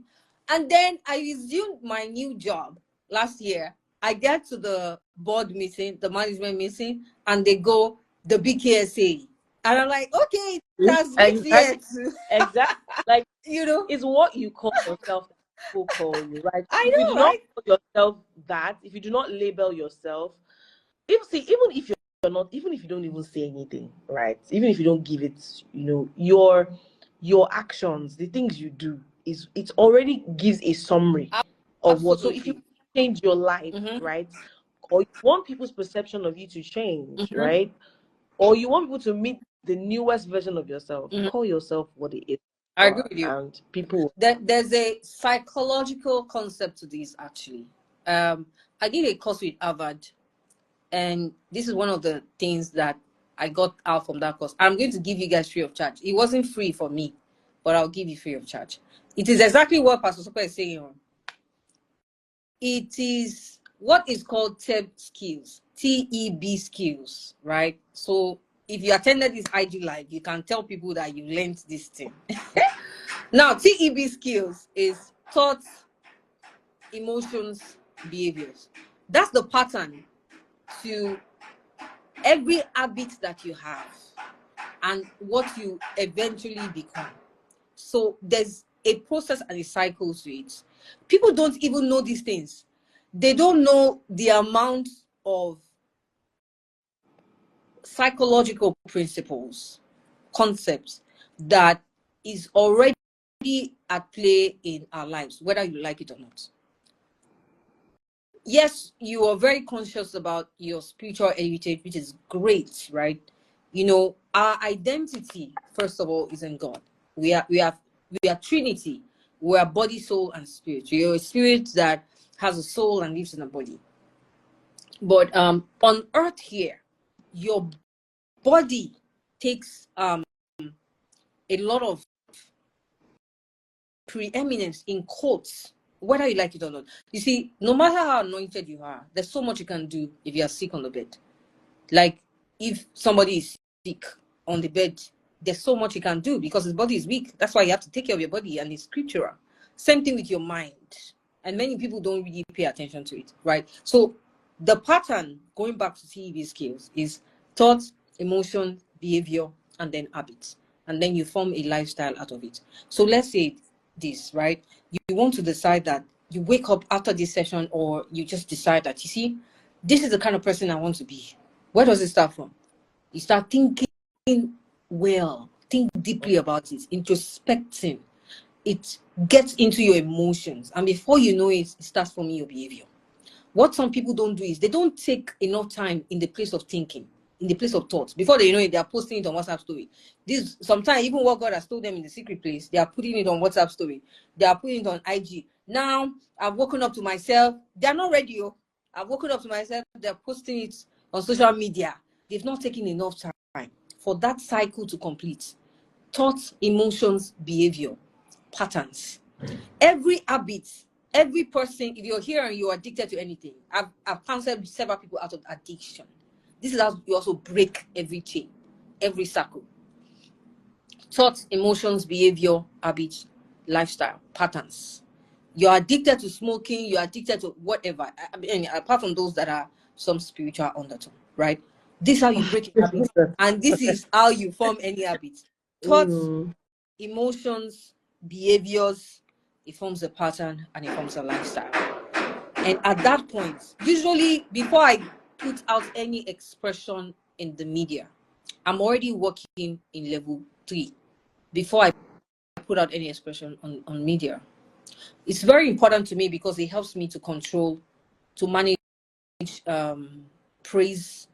And then I resumed my new job last year. I get to the board meeting, the management meeting, and they go, the BKSA. And I'm like, okay, that's reached here Exactly. too. Exactly. Like, You know, it's what you call yourself that people call you, right? So I if you do know, not right? call yourself that, if you do not label yourself, even if you don't even say anything, right? Even if you don't give it, your actions, the things you do, it already gives a summary of what. So if you Absolutely. change your life, Mm-hmm. right? Or you want people's perception of you to change, Mm-hmm. right? Or you want people to meet the newest version of yourself, Mm-hmm. call yourself what it is I you agree are, with you. and people. There's a psychological concept to this, actually. I did a course with Harvard, and this is one of the things that I got out from that course. I'm going to give you guys free of charge. It wasn't free for me, but I'll give you free of charge. It is exactly what Pastor Sope is saying. It is what is called TEB skills, TEB skills, right? So if you attended this IG live, you can tell people that you learned this thing. Now, TEB skills is thoughts, emotions, behaviors. That's the pattern to every habit that you have and what you eventually become. So there's a process and a cycle to it. People don't even know these things. They don't know the amount of psychological principles, concepts that is already at play in our lives, whether you like it or not. Yes, you are very conscious about your spiritual heritage, which is great, right? You know, our identity, first of all, is in God. We are Trinity. We are body, soul, and spirit. We are a spirit that has a soul and lives in a body. But on earth here, your body takes a lot of preeminence in quotes, whether you like it or not. You see, no matter how anointed you are, there's so much you can do if you are sick on the bed. Like, if somebody is sick on the bed, there's so much you can do because his body is weak. That's why you have to take care of your body, and it's scriptural. Same thing with your mind. And many people don't really pay attention to it, right? So the pattern, going back to TEB skills, is thoughts, emotion, behavior, and then habits. And then you form a lifestyle out of it. So let's say this, right? You want to decide that you wake up after this session, or you just decide that, you see, this is the kind of person I want to be. Where does it start from? You start thinking well, think deeply about it, introspecting. It gets into your emotions, and before you know it, it starts forming your behavior. What some people don't do is they don't take enough time in the place of thinking, in the place of thoughts. Before they know it, they are posting it on WhatsApp story. This sometimes even what God has told them in the secret place, they are putting it on WhatsApp story. They are putting it on IG. Now I've woken up to myself. They are not ready. I've woken up to myself. They're posting it on social media. They've not taken enough time for that cycle to complete. Thoughts, emotions, behavior, patterns. Every habit, every person, if you're here and you're addicted to anything, I've counseled several people out of addiction. This is how you also break every chain, every circle. Thoughts, emotions, behavior, habits, lifestyle, patterns. You're addicted to smoking, you're addicted to whatever. I mean, apart from those that are some spiritual undertone, right? This is how you break a habit, and this is how you form any habit. Thoughts, emotions, behaviors, it forms a pattern and it forms a lifestyle. And at that point, usually before I put out any expression in the media, I'm already working in level 3 before I put out any expression on media. It's very important to me because it helps me to control, to manage praise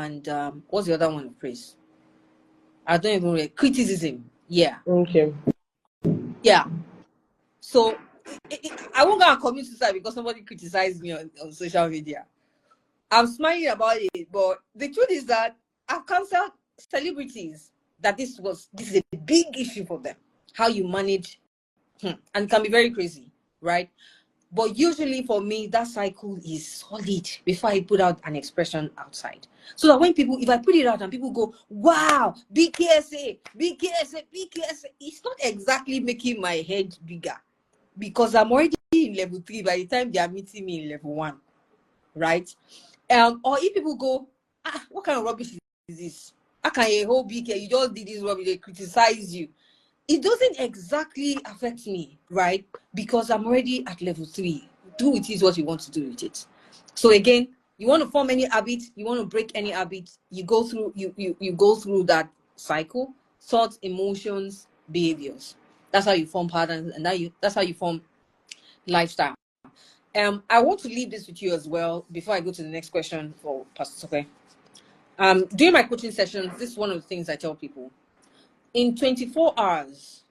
and what's the other one? Praise. I don't even know. Criticism. Yeah. Okay. Yeah. So I won't go and commit suicide because somebody criticized me on social media. I'm smiling about it, but the truth is that I've counseled celebrities that this is a big issue for them. How you manage, and it can be very crazy, right? But usually for me, that cycle is solid before I put out an expression outside. So that when people, if I put it out and people go, wow, big KSA, big KSA, big KSA, it's not exactly making my head bigger because I'm already in level 3 by the time they are meeting me in level 1, right? Or if people go, what kind of rubbish is this? How can a whole big you just did this rubbish, they criticize you? It doesn't exactly affect me, right? Because I'm already at level 3. Do with it what you want to do with it. So again, you want to form any habit, you want to break any habit, you go through you go through that cycle: thoughts, emotions, behaviors. That's how you form patterns, and that's how you form lifestyle. I want to leave this with you as well before I go to the next question for Pastor Sope. During my coaching sessions, this is one of the things I tell people. In 24 hours,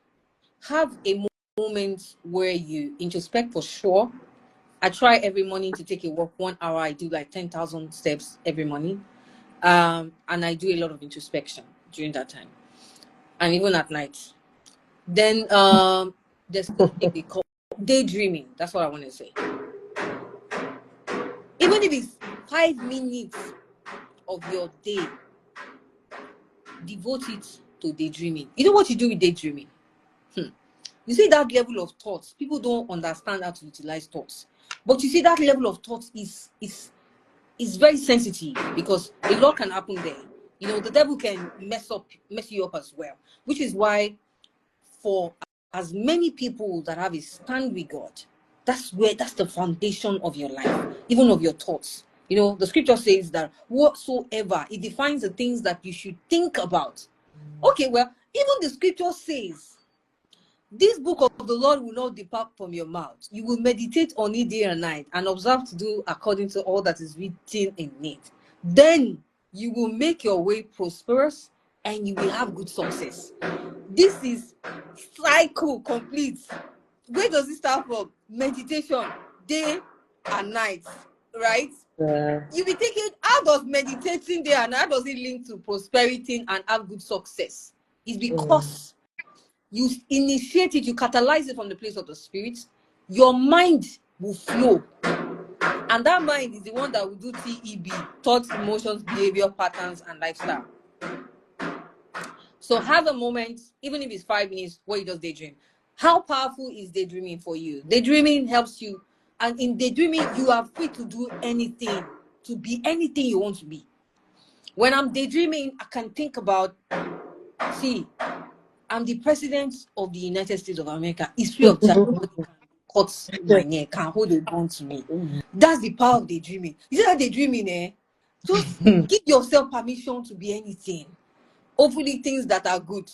have a moment where you introspect for sure. I try every morning to take a walk 1 hour. I do like 10,000 steps every morning. And I do a lot of introspection during that time. And even at night. Then there's this thing we call daydreaming. That's what I want to say. Even if it's 5 minutes of your day, devote it to daydreaming. You know what you do with daydreaming? You see that level of thoughts. People don't understand how to utilize thoughts. But you see that level of thoughts is very sensitive, because a lot can happen there. You know, the devil can mess you up as well. Which is why, for as many people that have a stand with God, that's the foundation of your life, even of your thoughts. You know, the scripture says that whatsoever, it defines the things that you should think about. Okay, well, even the scripture says, this book of the Lord will not depart from your mouth. You will meditate on it day and night, and observe to do according to all that is written in it. Then you will make your way prosperous, and you will have good success. This is cycle complete. Where does it start from? Meditation, day and night, right? You be thinking, how does meditating day and night, how does it link to prosperity and have good success? It's because you initiate it, you catalyze it from the place of the spirit, your mind will flow. And that mind is the one that will do TEB, thoughts, emotions, behavior, patterns, and lifestyle. So have a moment, even if it's 5 minutes, where you just daydream. How powerful is daydreaming for you? Daydreaming helps you. And in daydreaming, you are free to do anything, to be anything you want to be. When I'm daydreaming, I can think about, see, I'm the president of the United States of America. It's free of charge. Nobody can cut my neck, can hold a gun to me. That's the power of daydreaming. You see that daydreaming, just give yourself permission to be anything. Hopefully things that are good.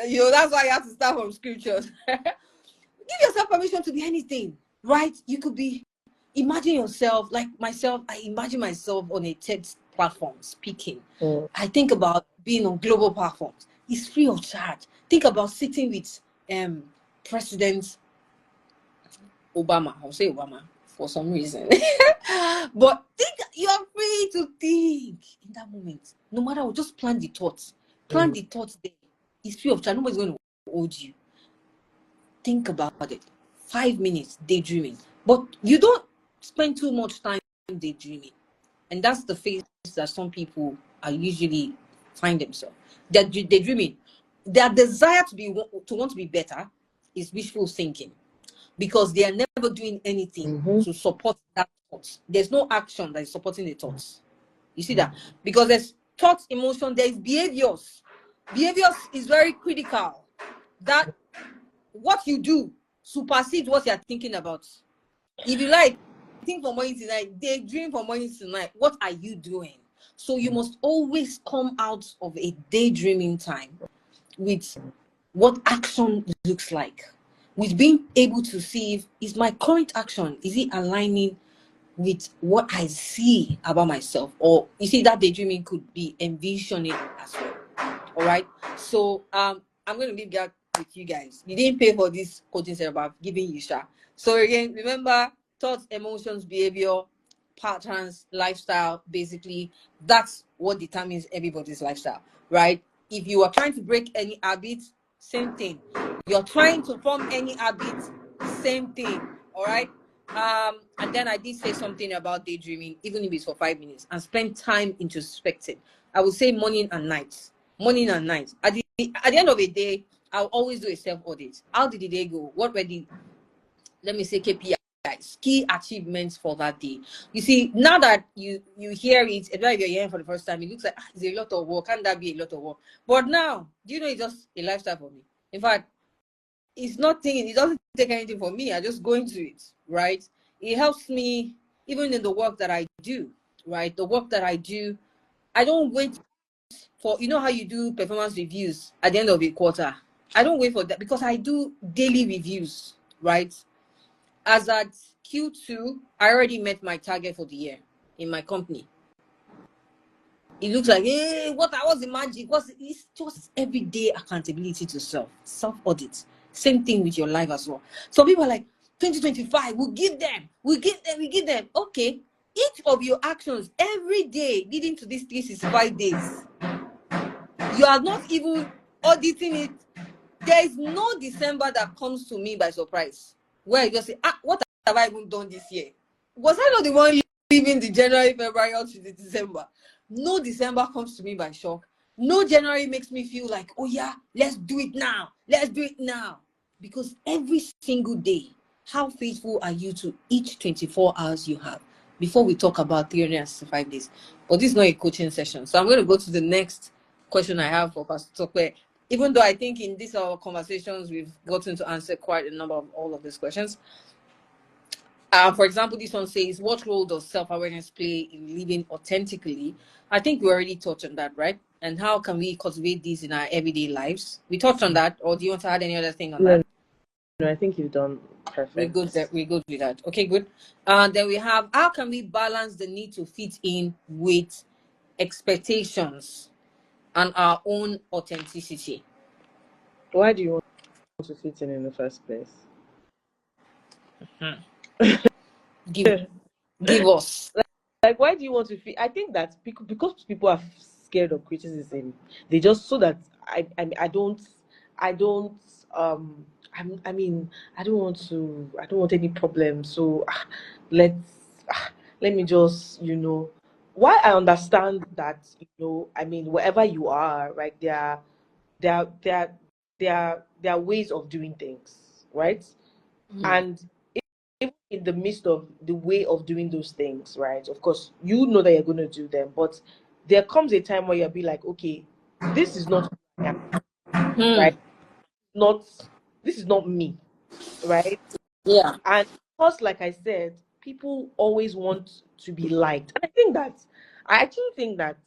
You know, that's why you have to start from scriptures. Give yourself permission to be anything, right? You could be, imagine yourself, like myself, I imagine myself on a TED platform speaking. I think about being on global platforms. It's free of charge. Think about sitting with President Obama. I'll say Obama for some reason. But think, you are free to think in that moment. No matter what, just plan the thoughts. Plan the thoughts there. It's free of charge. Nobody's going to hold you. Think about it. 5 minutes daydreaming. But you don't spend too much time daydreaming. And that's the phase that some people are usually find themselves. They're daydreaming. Their desire to want to be better is wishful thinking, because they are never doing anything to support that thought. There's no action that is supporting the thoughts. You see that? Because there's thoughts, emotion, there's behaviors. Behaviors is very critical. That what you do supersedes what you're thinking about. If you like, think from morning to night, daydream from morning to night. What are you doing? So you must always come out of a daydreaming time with what action looks like, with being able to see if is my current action, is it aligning with what I see about myself? Or you see, that daydreaming could be envisioning as well. All right. So I'm going to leave that with you guys. You didn't pay for this coaching center, but I've given you share. So again, remember, thoughts, emotions, behavior, patterns, lifestyle. Basically, that's what determines everybody's lifestyle, right? If you are trying to break any habit, same thing. You're trying to form any habit, same thing. All right. And then I did say something about daydreaming, even if it's for 5 minutes, and spend time introspecting. I would say morning and night. Morning and night. At the end of the day, I'll always do a self-audit. How did the day go? What were the, let me say, KPIs, key achievements for that day? You see, now that you hear it, especially if you're hearing for the first time, it looks like it's a lot of work. Can that be a lot of work? But now, do you know, it's just a lifestyle for me. In fact, it's nothing, it doesn't take anything from me. I just go into it, right? It helps me even in the work that I do, right? The work that I do, I don't wait for, you know how you do performance reviews at the end of a quarter. I don't wait for that, because I do daily reviews, right? As at Q2, I already met my target for the year in my company. It looks like, hey, what was the magic? It's just everyday accountability to self-audit. Same thing with your life as well. So people are like, 2025, we'll give them. Okay, each of your actions every day leading to these 365 days, you are not even auditing it. There is no December that comes to me by surprise, where I just say, what have I even done this year? Was I not the one leaving the January, February, up to the December? No December comes to me by shock. No January makes me feel like, oh yeah, let's do it now. Let's do it now. Because every single day, how faithful are you to each 24 hours you have? Before we talk about 365 days. But this is not a coaching session. So I'm going to go to the next question I have for Pastor Tope. Even though I think in these our conversations, we've gotten to answer quite a number of all of these questions. For example, this one says, what role does self-awareness play in living authentically? I think we already touched on that, right? And how can we cultivate these in our everyday lives? We touched on that, or do you want to add any other thing on that? No, I think you've done perfect. We're good with that. Okay, good. Then we have, how can we balance the need to fit in with expectations and our own authenticity? Why do you want to fit in the first place? Give us. Like, why do you want to fit? I think that because people are scared of criticism, they just so that I don't um I mean I don't want any problems. So let's let me just why I understand that I mean wherever you are, right, there are there are ways of doing things, right? And even in the midst of the way of doing those things, right? Of course, you know that you're going to do them, but there comes a time where you'll be like, okay, this is not who I am, right? Not This is not me, right? Yeah. And because, like I said, people always want to be liked, and I actually think that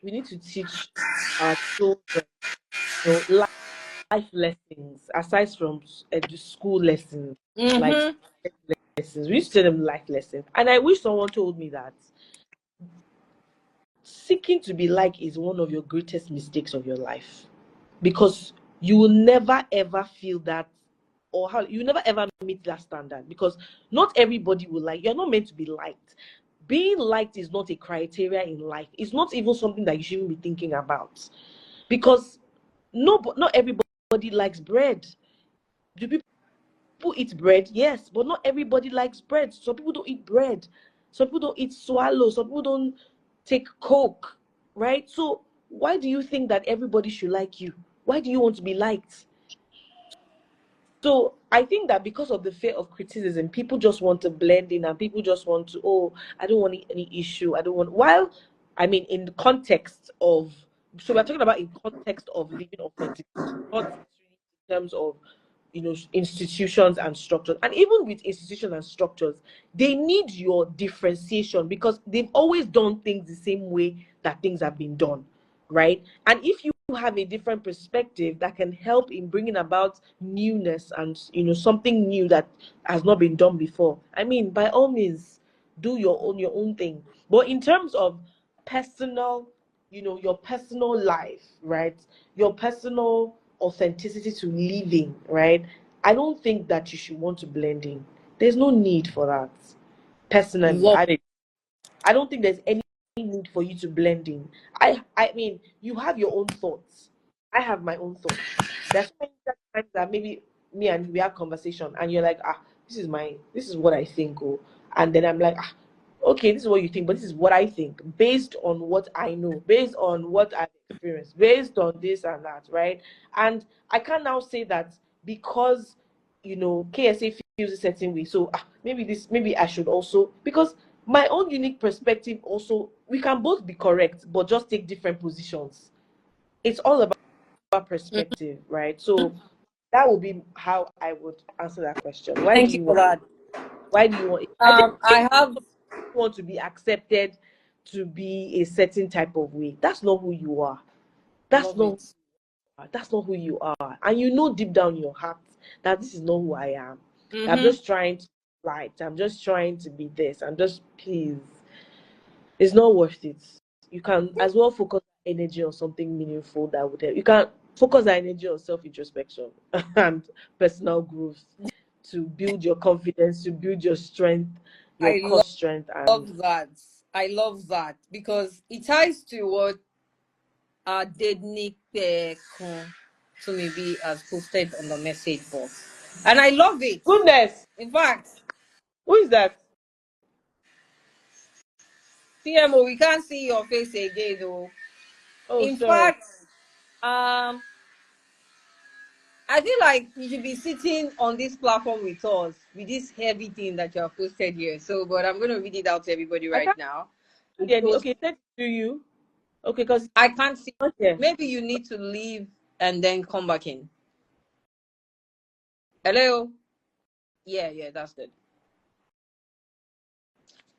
we need to teach our children, life lessons aside from the school lessons, like Mm-hmm. lessons. We used to tell them life lessons, and I wish someone told me that seeking to be liked is one of your greatest mistakes of your life, because you will never ever feel that, or how you never ever meet that standard, because not everybody will like. You're not meant to be liked. Being liked is not a criteria in life. It's not even something that you shouldn't be thinking about, because not everybody likes bread. Do people eat bread? Yes, but not everybody likes bread. Some people don't eat bread. Some people don't eat swallow. Some people don't take Coke, right? So why do you think that everybody should like you? Why do you want to be liked? So I think that because of the fear of criticism, people just want to blend in, and people just want to, oh, I don't want any issue. I don't want, while, I mean, in the context of, so we're talking about in context of living authentically, not necessarily in terms of, institutions and structures. And even with institutions and structures, they need your differentiation, because they've always done things the same way that things have been done, right? And if you have a different perspective that can help in bringing about newness and something new that has not been done before, I mean, by all means, do your own thing. But in terms of personal, your personal life, right, your personal authenticity to living, right, I don't think that you should want to blend in. There's no need for that. Personally, Love it. I don't think there's any need for you to blend in. I mean, you have your own thoughts. I have my own thoughts. There's so many times that maybe me and we have conversation, and you're like, this is what I think, oh, and then I'm like, okay, this is what you think, but this is what I think based on what I know, based on what I've experienced, based on this and that, right? And I can now say that because KSA feels a certain way, so maybe I should also, because my own unique perspective also, we can both be correct, but just take different positions. It's all about perspective, right? So that would be how I would answer that question. Thank you for that. Why do you want, I think I have you want to be accepted to be a certain type of way. That's not who you are. That's love not it. that's not who you are. And you know deep down in your heart that this is not who I am. I'm Mm-hmm. just trying to light. I'm just trying to be this. I'm just, please. It's not worth it. You can as well focus energy on something meaningful that would help. You can focus that energy on self-introspection and personal growth, to build your confidence, to build your strength, your I core strength, and love that. I love that because it ties to what Dednik to maybe has posted on the message box. And I love it. goodness. In fact, Who is that? CMO, we can't see your face again though. Oh, In sorry. fact, I feel like you should be sitting on this platform with us with this heavy thing that you have posted here. So, but I'm going to read it out to everybody I right can't now. hear me. Because Okay, send it to you. Okay, because I can't see. yeah. Maybe you need to leave and then come back in. Hello? Yeah, that's good.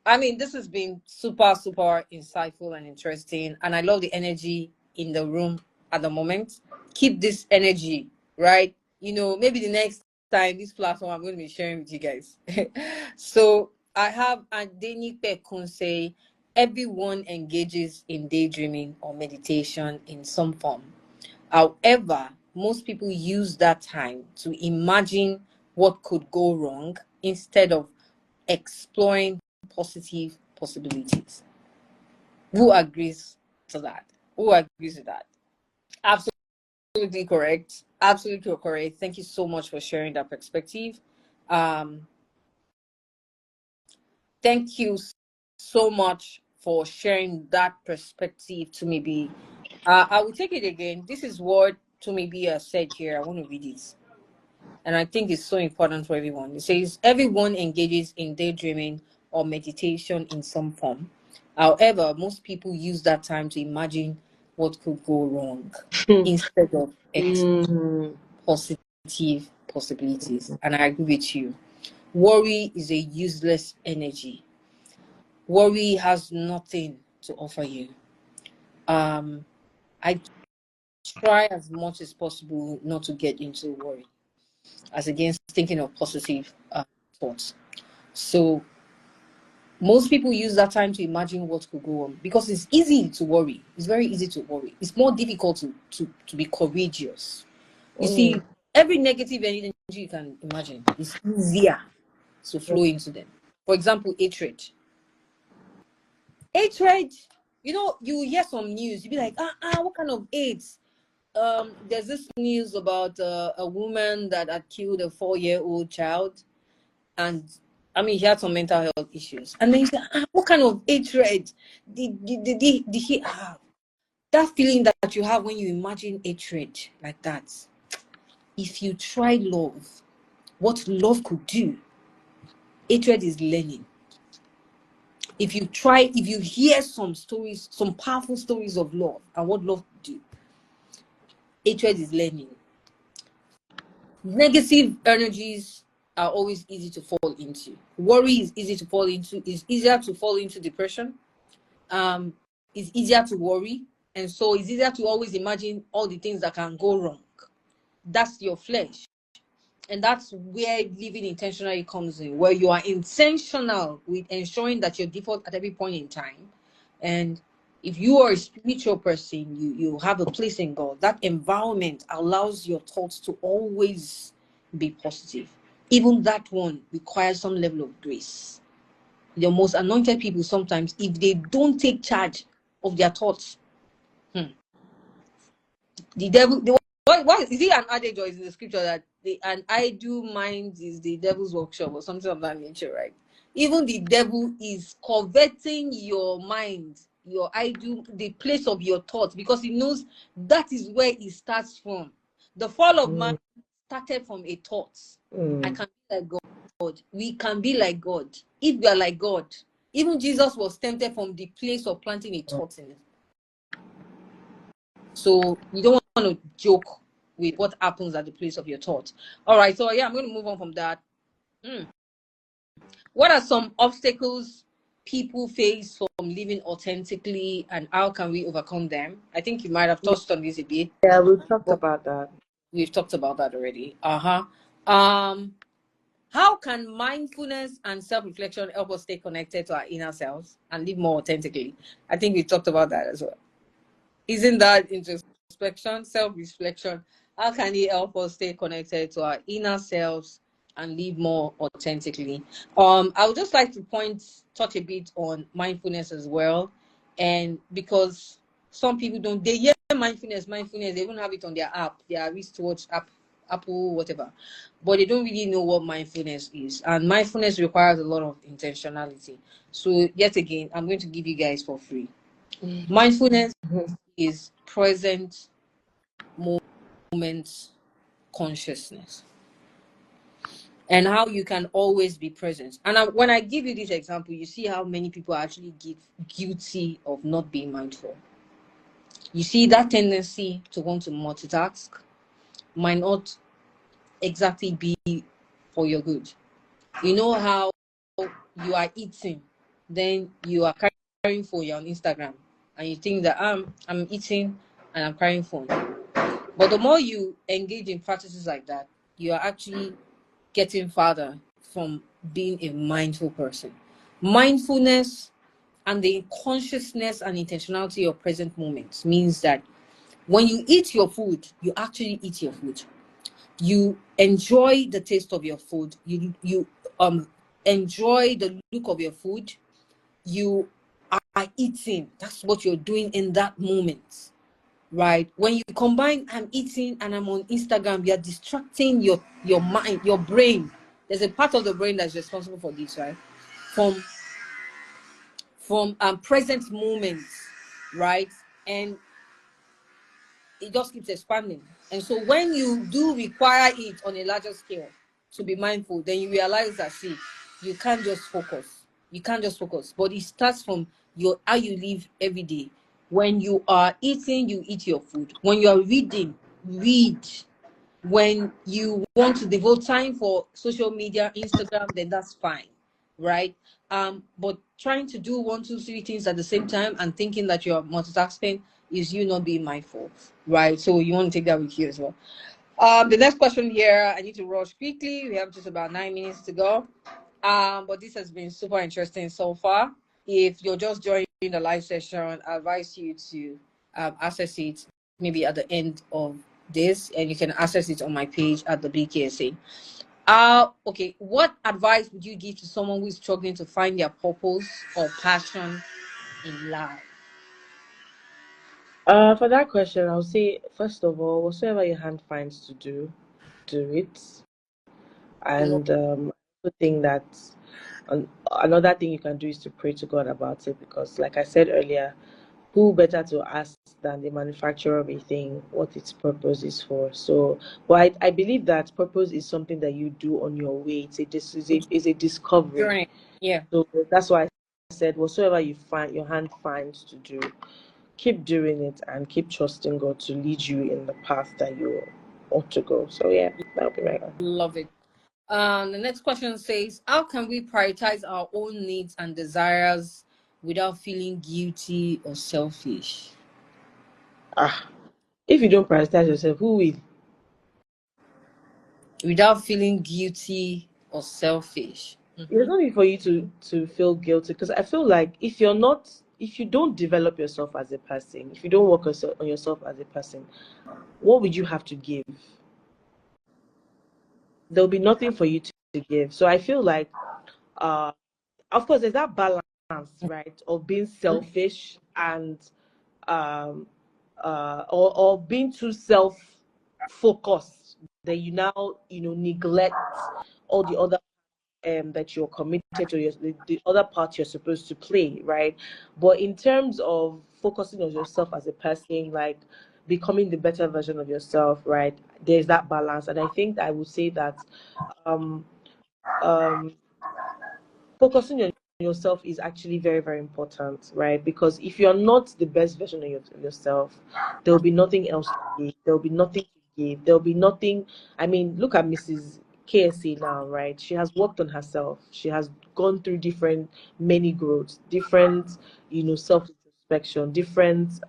I mean, this has been super, super insightful and interesting. And I love the energy in the room at the moment. Keep this energy, right? Maybe the next time this platform I'm going to be sharing with you guys. So I have Adeni Pekun say, everyone engages in daydreaming or meditation in some form. However, most people use that time to imagine what could go wrong instead of exploring positive possibilities. Who agrees to that? Who agrees with that? Absolutely correct. Absolutely correct. Thank you so much for sharing that perspective. Um, thank you so much for sharing that perspective to me. I will take it again. This is what to me has said here. I want to read it. And I think it's so important for everyone. It says everyone engages in daydreaming or meditation in some form. However, most people use that time to imagine what could go wrong instead of Mm. positive possibilities. And I agree with you. Worry is a useless energy. Worry has nothing to offer you. I try as much as possible not to get into worry, as against thinking of positive thoughts. So most people use that time to imagine what could go on because it's easy to worry. It's very easy to worry. It's more difficult to be courageous. You see, every negative energy you can imagine is easier to flow into them. For example, hatred. Hatred, you hear some news, you be like, what kind of hate? There's this news about a woman that had killed a 4-year-old child, and I mean, he had some mental health issues. And then you say, what kind of hatred did he have? That feeling that you have when you imagine hatred like that. If you try love, what love could do, hatred is learning. If you hear some stories, some powerful stories of love and what love could do, hatred is learning. Negative energies are always easy to fall into. Worry is easy to fall into. It's easier to fall into depression. It's easier to worry, and so it's easier to always imagine all the things that can go wrong. That's your flesh, and that's where living intentionally comes in, where you are intentional with ensuring that you're default at every point in time. And if you are a spiritual person, you have a place in God. That environment allows your thoughts to always be positive. Even that one requires some level of grace. The most anointed people, sometimes if they don't take charge of their thoughts, the devil, what is it, an adage or is in the scripture that an idle mind is the devil's workshop or something of that nature, right? Even the devil is coveting your mind, your idle, the place of your thoughts, because he knows that is where it starts from. The fall of man started from a thought. I can be like God. We can be like God. If we are like God, even Jesus was tempted from the place of planting a thought in it. So you don't want to joke with what happens at the place of your thought. All right, so yeah, I'm going to move on from that. What are some obstacles people face from living authentically, and how can we overcome them? I think you might have touched on this a bit. Yeah, we've talked But about that. we've talked about that already. Um, how can mindfulness and self-reflection help us stay connected to our inner selves and live more authentically? I think we talked about that as well. Isn't that introspection, self-reflection? How can it help us stay connected to our inner selves and live more authentically? I would just like to touch a bit on mindfulness as well. And because some people they hear mindfulness, they even have it on their app, their wristwatch app, Apple, whatever. But they don't really know what mindfulness is. And mindfulness requires a lot of intentionality. So yet again, I'm going to give you guys for free. Mindfulness is present moment consciousness, and how you can always be present. And when I give you this example, you see how many people actually get guilty of not being mindful. You see that tendency to want to multitask might not exactly be for your good. You know how you are eating, then you are carrying phone, you're on Instagram, and you think that I'm eating and I'm carrying phone. But the more you engage in practices like that, you are actually getting farther from being a mindful person. Mindfulness and the consciousness and intentionality of present moments means that when you eat your food, you actually eat your food. You enjoy the taste of your food. You enjoy the look of your food. You are eating. That's what you're doing in that moment, right? When you combine I'm eating and I'm on Instagram, you're distracting your mind, your brain. There's a part of the brain that's responsible for this, right? From present moments, right? And it just keeps expanding. And so when you do require it on a larger scale to be mindful, then you realize that, see, you can't just focus. You can't just focus. But it starts from your how you live every day. When you are eating, you eat your food. When you are reading, read. When you want to devote time for social media, Instagram, then that's fine, right? But trying to do one, two, three things at the same time and thinking that you're multitasking is you not being mindful, right? So you want to take that with you as well. The next question here, I need to rush quickly. We have just about 9 minutes to go. But this has been super interesting so far. If you're just joining the live session, I advise you to access it maybe at the end of this, and you can access it on my page at the BKSA. Okay, what advice would you give to someone who is struggling to find their purpose or passion in life? For that question, I'll say first of all, whatsoever your hand finds to do, do it. You know, And I also think that another thing you can do is to pray to God about it, because, like I said earlier, who better to ask than the manufacturer of a thing what its purpose is for? So, but I believe that purpose is something that you do on your way. It's a discovery. journey. Yeah. So that's why I said, whatsoever you find your hand finds to do, keep doing it and keep trusting God to lead you in the path that you ought to go. So yeah, that'll be my answer. Love it. The next question says, how can we prioritize our own needs and desires without feeling guilty or selfish? If you don't prioritize yourself, who will? Without feeling guilty or selfish. There's no need for you to feel guilty, because I feel like if you don't develop yourself as a person, if you don't work on yourself as a person, what would you have to give? There'll be nothing for you to give. So I feel like, of course, there's that balance, right, of being selfish and um, or being too self-focused that you now neglect all the other that you're committed to, the other part you're supposed to play, right? But in terms of focusing on yourself as a person, like becoming the better version of yourself, right? There's that balance, and I think I would say that um, um, focusing on yourself is actually very, very important, right? Because if you're not the best version of yourself, there'll be nothing else to give. There'll be nothing to give. There'll be nothing. I mean, look at Mrs. KSA now, right? She has worked on herself. She has gone through many growths, different, self introspection, different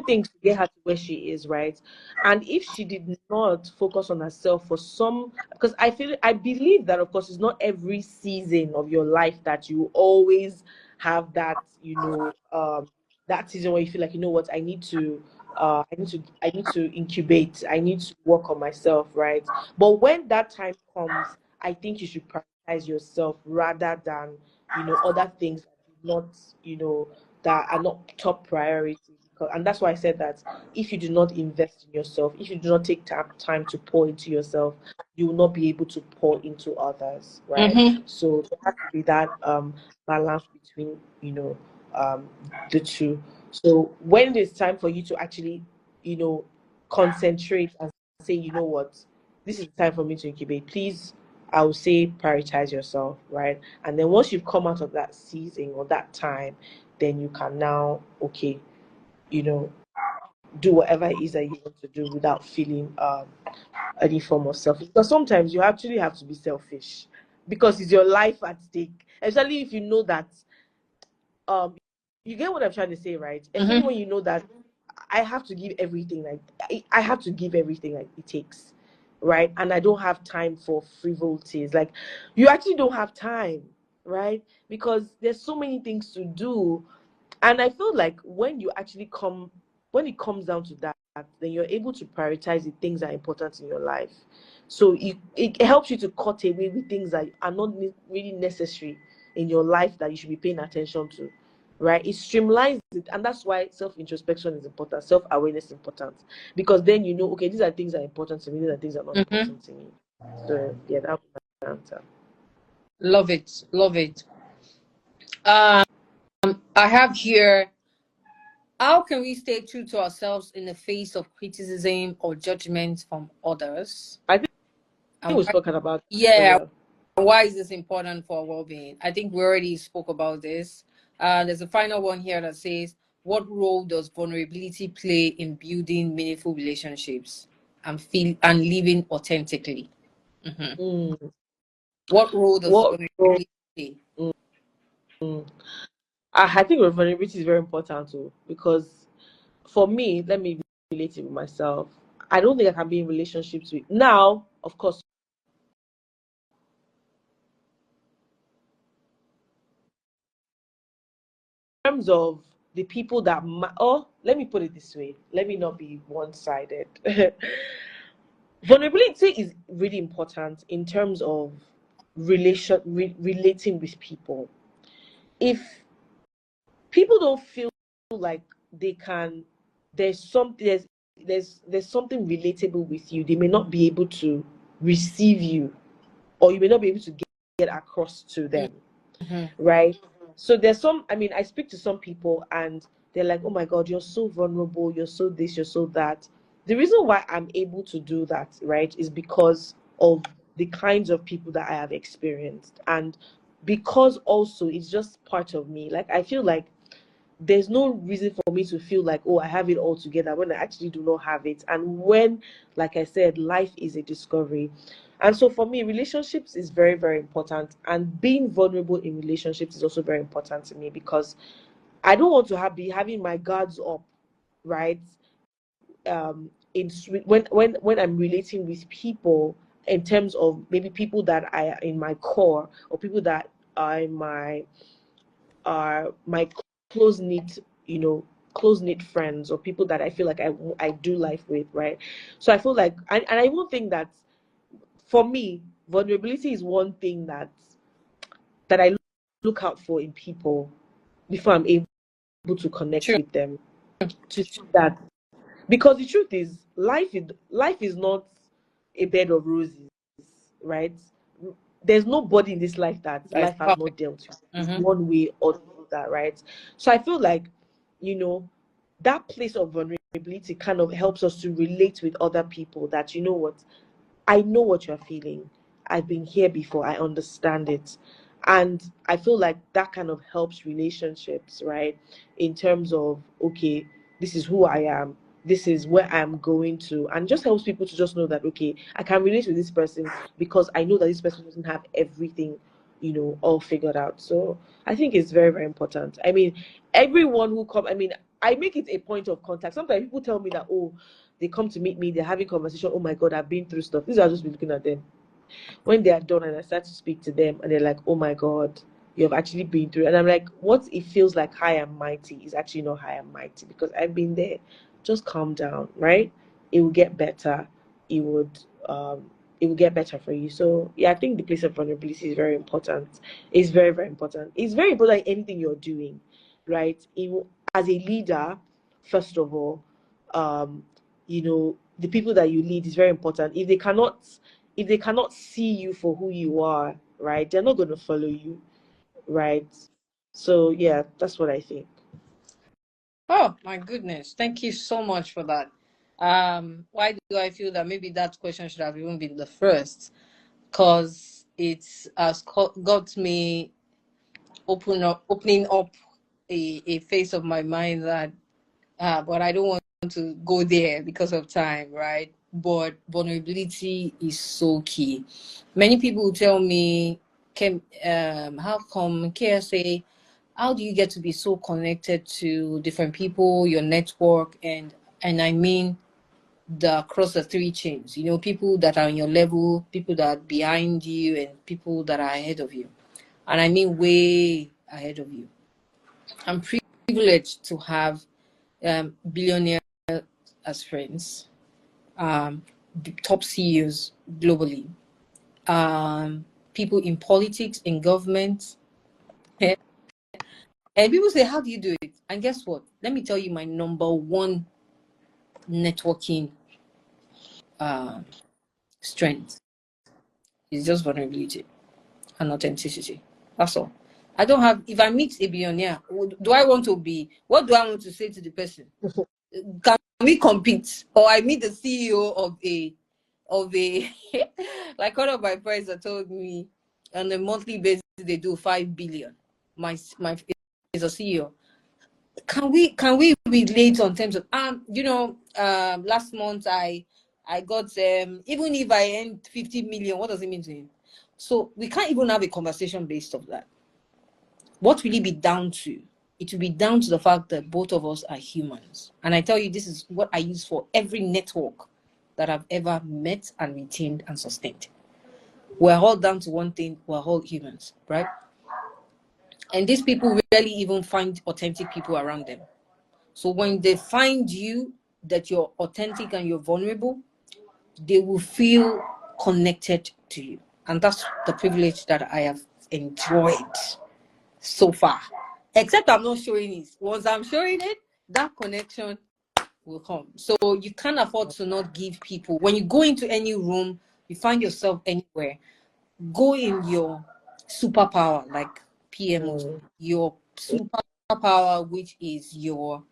things to get her to where she is, right? And if she did not focus on herself for some, because I believe that, of course, it's not every season of your life that you always have that, that season where you feel like, you know what, I need to incubate, I need to work on myself, right? But when that time comes, I think you should prioritize yourself rather than, other things that do not, that are not top priority. And that's why I said that if you do not invest in yourself, if you do not take time to pour into yourself, you will not be able to pour into others, right? Mm-hmm. So there has to be that balance between, the two. So when it's time for you to actually, concentrate and say, you know what, this is the time for me to incubate, please, I would say prioritize yourself, right? And then once you've come out of that season or that time, then you can now, okay, you know, do whatever it is that you want to do without feeling any form of selfish. Because sometimes you actually have to be selfish because it's your life at stake. Especially if you know that um you get what I'm trying to say, right? Especially when you know that I have to give everything, like I have to give everything like it takes, right? And I don't have time for frivolities. Like you actually don't have time, right? Because there's so many things to do. And I feel like when it comes down to that, then you're able to prioritize the things that are important in your life. So it helps you to cut away with things that are not really necessary in your life that you should be paying attention to, right? It streamlines it, and that's why self-introspection is important, self-awareness is important, because then you know, okay, these are things that are important to me, these are things that are not important to me. So yeah, that's my answer. Love it. Love it. I have here, how can we stay true to ourselves in the face of criticism or judgment from others? I think And we've why, spoken about it yeah, earlier. why is this important for our well-being? I think we already spoke about this. There's a final one here that says, what role does vulnerability play in building meaningful relationships and living authentically? Mm. What role does What role? vulnerability play? Mm. I think vulnerability is very important too, because for me, let me relate it with myself. I don't think I can be in relationships with now, of course, in terms of the people that let me put it this way. Let me not be one-sided. Vulnerability is really important in terms of relating with people. If people don't feel like they can, there's something relatable with you, they may not be able to receive you, or you may not be able to get across to them, Mhm. right? So there's some, I mean, I speak to some people and they're like, oh my God, you're so vulnerable, you're so this, you're so that. The reason why I'm able to do that, right, is because of the kinds of people that I have experienced. And because also it's just part of me. Like, I feel like there's no reason for me to feel like, oh, I have it all together when I actually do not have it. And when, like I said, life is a discovery. And so for me, relationships is very, very important. And being vulnerable in relationships is also very important to me, because I don't want to be having my guards up, right? When I'm relating with people, in terms of maybe people that are in my core, or people that are in my close knit, close knit friends, or people that I feel like I do life with, right? So I feel like, and I even think that for me, vulnerability is one thing that I look out for in people before I'm able to connect True. with them, to see that, because the truth is, life is not a bed of roses, right? There's nobody in this life that That is life has perfect. not dealt with Mm-hmm. one way or the other, right? So I feel like, you know, that place of vulnerability kind of helps us to relate with other people, that, you know what, I know what you're feeling. I've been here before. I understand it. And I feel like that kind of helps relationships, right? In terms of, okay, this is who I am. This is where I'm going to. And just helps people to just know that, okay, I can relate with this person because I know that this person doesn't have everything, all figured out. So I think it's very, very important. I mean, everyone who come, I mean, I make it a point of contact. Sometimes people tell me that, oh, they come to meet me, they're having conversation. Oh my God, I've been through stuff. These are just be looking at them. When they are done and I start to speak to them and they're like, oh my God, you have actually been through. And I'm like, what it feels like high and mighty is actually not high and mighty, because I've been there. Just calm down, right? It will get better. It would um it will get better for you. So yeah, I think the place of vulnerability is very important. It's very, very important. It's very important in anything you're doing, right? As a leader, first of all, um, the people that you lead is very important. If they cannot see you for who you are, right, they're not going to follow you, right? So yeah, that's what I think. Oh my goodness. Thank you so much for that. Why do I feel that maybe that question should have even been the first? Because it's got me opening up a phase of my mind that but I don't want to go there because of time, right? But vulnerability is so key. Many people tell me, how come KSA, how do you get to be so connected to different people, your network, and I mean the across the three chains, people that are on your level, people that are behind you, and people that are ahead of you. And I mean way ahead of you. I'm privileged to have billionaires as friends, top CEOs globally, people in politics, in government. And people say, how do you do it? And guess what? Let me tell you my number one networking strength is just vulnerability and authenticity. That's all. I don't have, if I meet a billionaire, what do I want to say to the person? Can we compete? Or I meet the CEO of a like one of my friends that told me on a monthly basis they do 5 billion. My is a CEO. Can we relate on terms of last month I got even if I earn 50 million, what does it mean to him? So we can't even have a conversation based off that. What will it be down to? It will be down to the fact that both of us are humans. And I tell you, this is what I use for every network that I've ever met and retained and sustained. We're all down to one thing: we're all humans, right? And these people rarely even find authentic people around them. So when they find you, that you're authentic and you're vulnerable, they will feel connected to you. And that's the privilege that I have enjoyed so far. Except I'm not showing it. Once I'm showing it, that connection will come. So you can't afford to not give people. When you go into any room, you find yourself anywhere, go in your superpower, like PMO, your superpower, which is your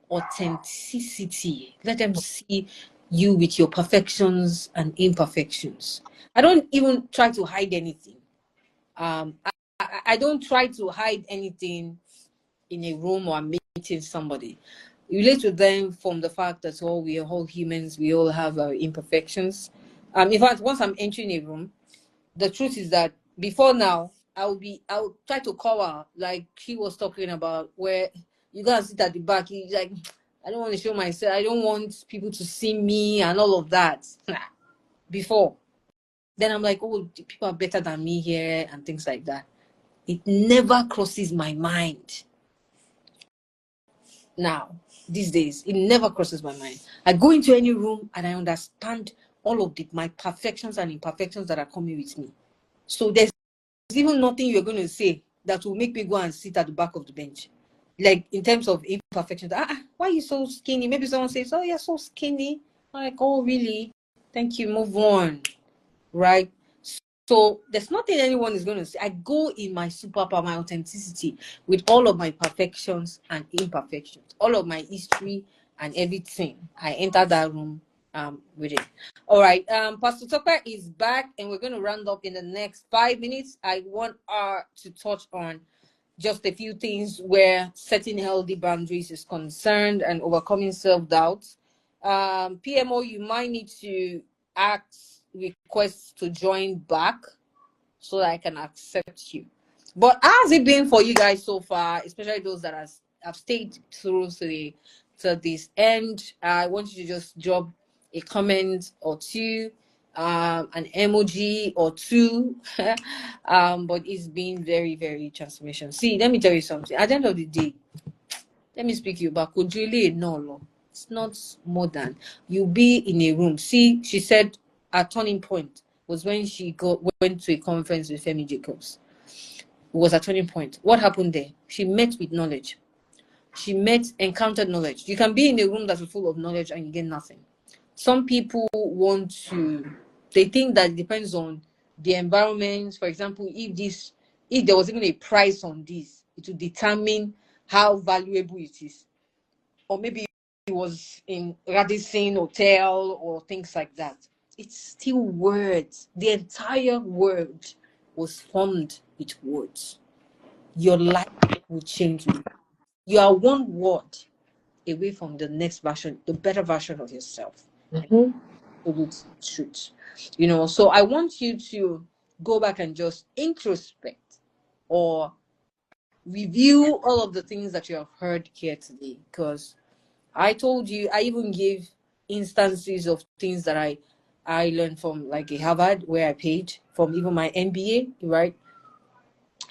authenticity. Let them see you with your perfections and imperfections. I don't even try to hide anything. I don't try to hide anything in a room or meeting somebody. You relate to them from the fact that we are all humans, we all have our imperfections. In fact, once I'm entering a room, the truth is that before now, I'll try to cover, like she was talking about, where you gotta sit at the back. You like, I don't want to show myself. I don't want people to see me and all of that. Before, then I'm like, oh, people are better than me here and things like that. It never crosses my mind. Now, these days, it never crosses my mind. I go into any room and I understand all of my perfections and imperfections that are coming with me. So there's even nothing you're going to say that will make me go and sit at the back of the bench. Like in terms of imperfections, why are you so skinny? Maybe someone says, oh, you're so skinny. I'm like, oh, really? Thank you. Move on. Right? So there's nothing anyone is going to say. I go in my superpower, my authenticity, with all of my perfections and imperfections, all of my history and everything. I enter that room with it. All right. Pastor Tope is back, and we're going to round up in the next 5 minutes. I want to touch on just a few things where setting healthy boundaries is concerned and overcoming self-doubt. PMO, you might need to ask requests to join back so that I can accept you. But how has it been for you guys so far, especially those that have stayed through to this end? I want you to just drop a comment or two, an emoji or two. But it's been very, very transformation. See, let me tell you something. At the end of the day, let me speak you back. No. It's not more than you be in a room. See, she said a turning point was when she went to a conference with Femi Jacobs. It was a turning point. What happened there? She met with knowledge. She encountered knowledge. You can be in a room that's full of knowledge and you get nothing. Some people they think that it depends on the environment. For example, if this if there was even a price on this, it would determine how valuable it is. Or maybe it was in Radisson Hotel or things like that. It's still words. The entire word was formed with words. Your life will change with it. You are one word away from the next version, the better version of yourself. Absolute truth. So I want you to go back and just introspect or review all of the things that you have heard here today, because I told you, I even gave instances of things that I learned from, like a Harvard, where I paid, from even my MBA, right?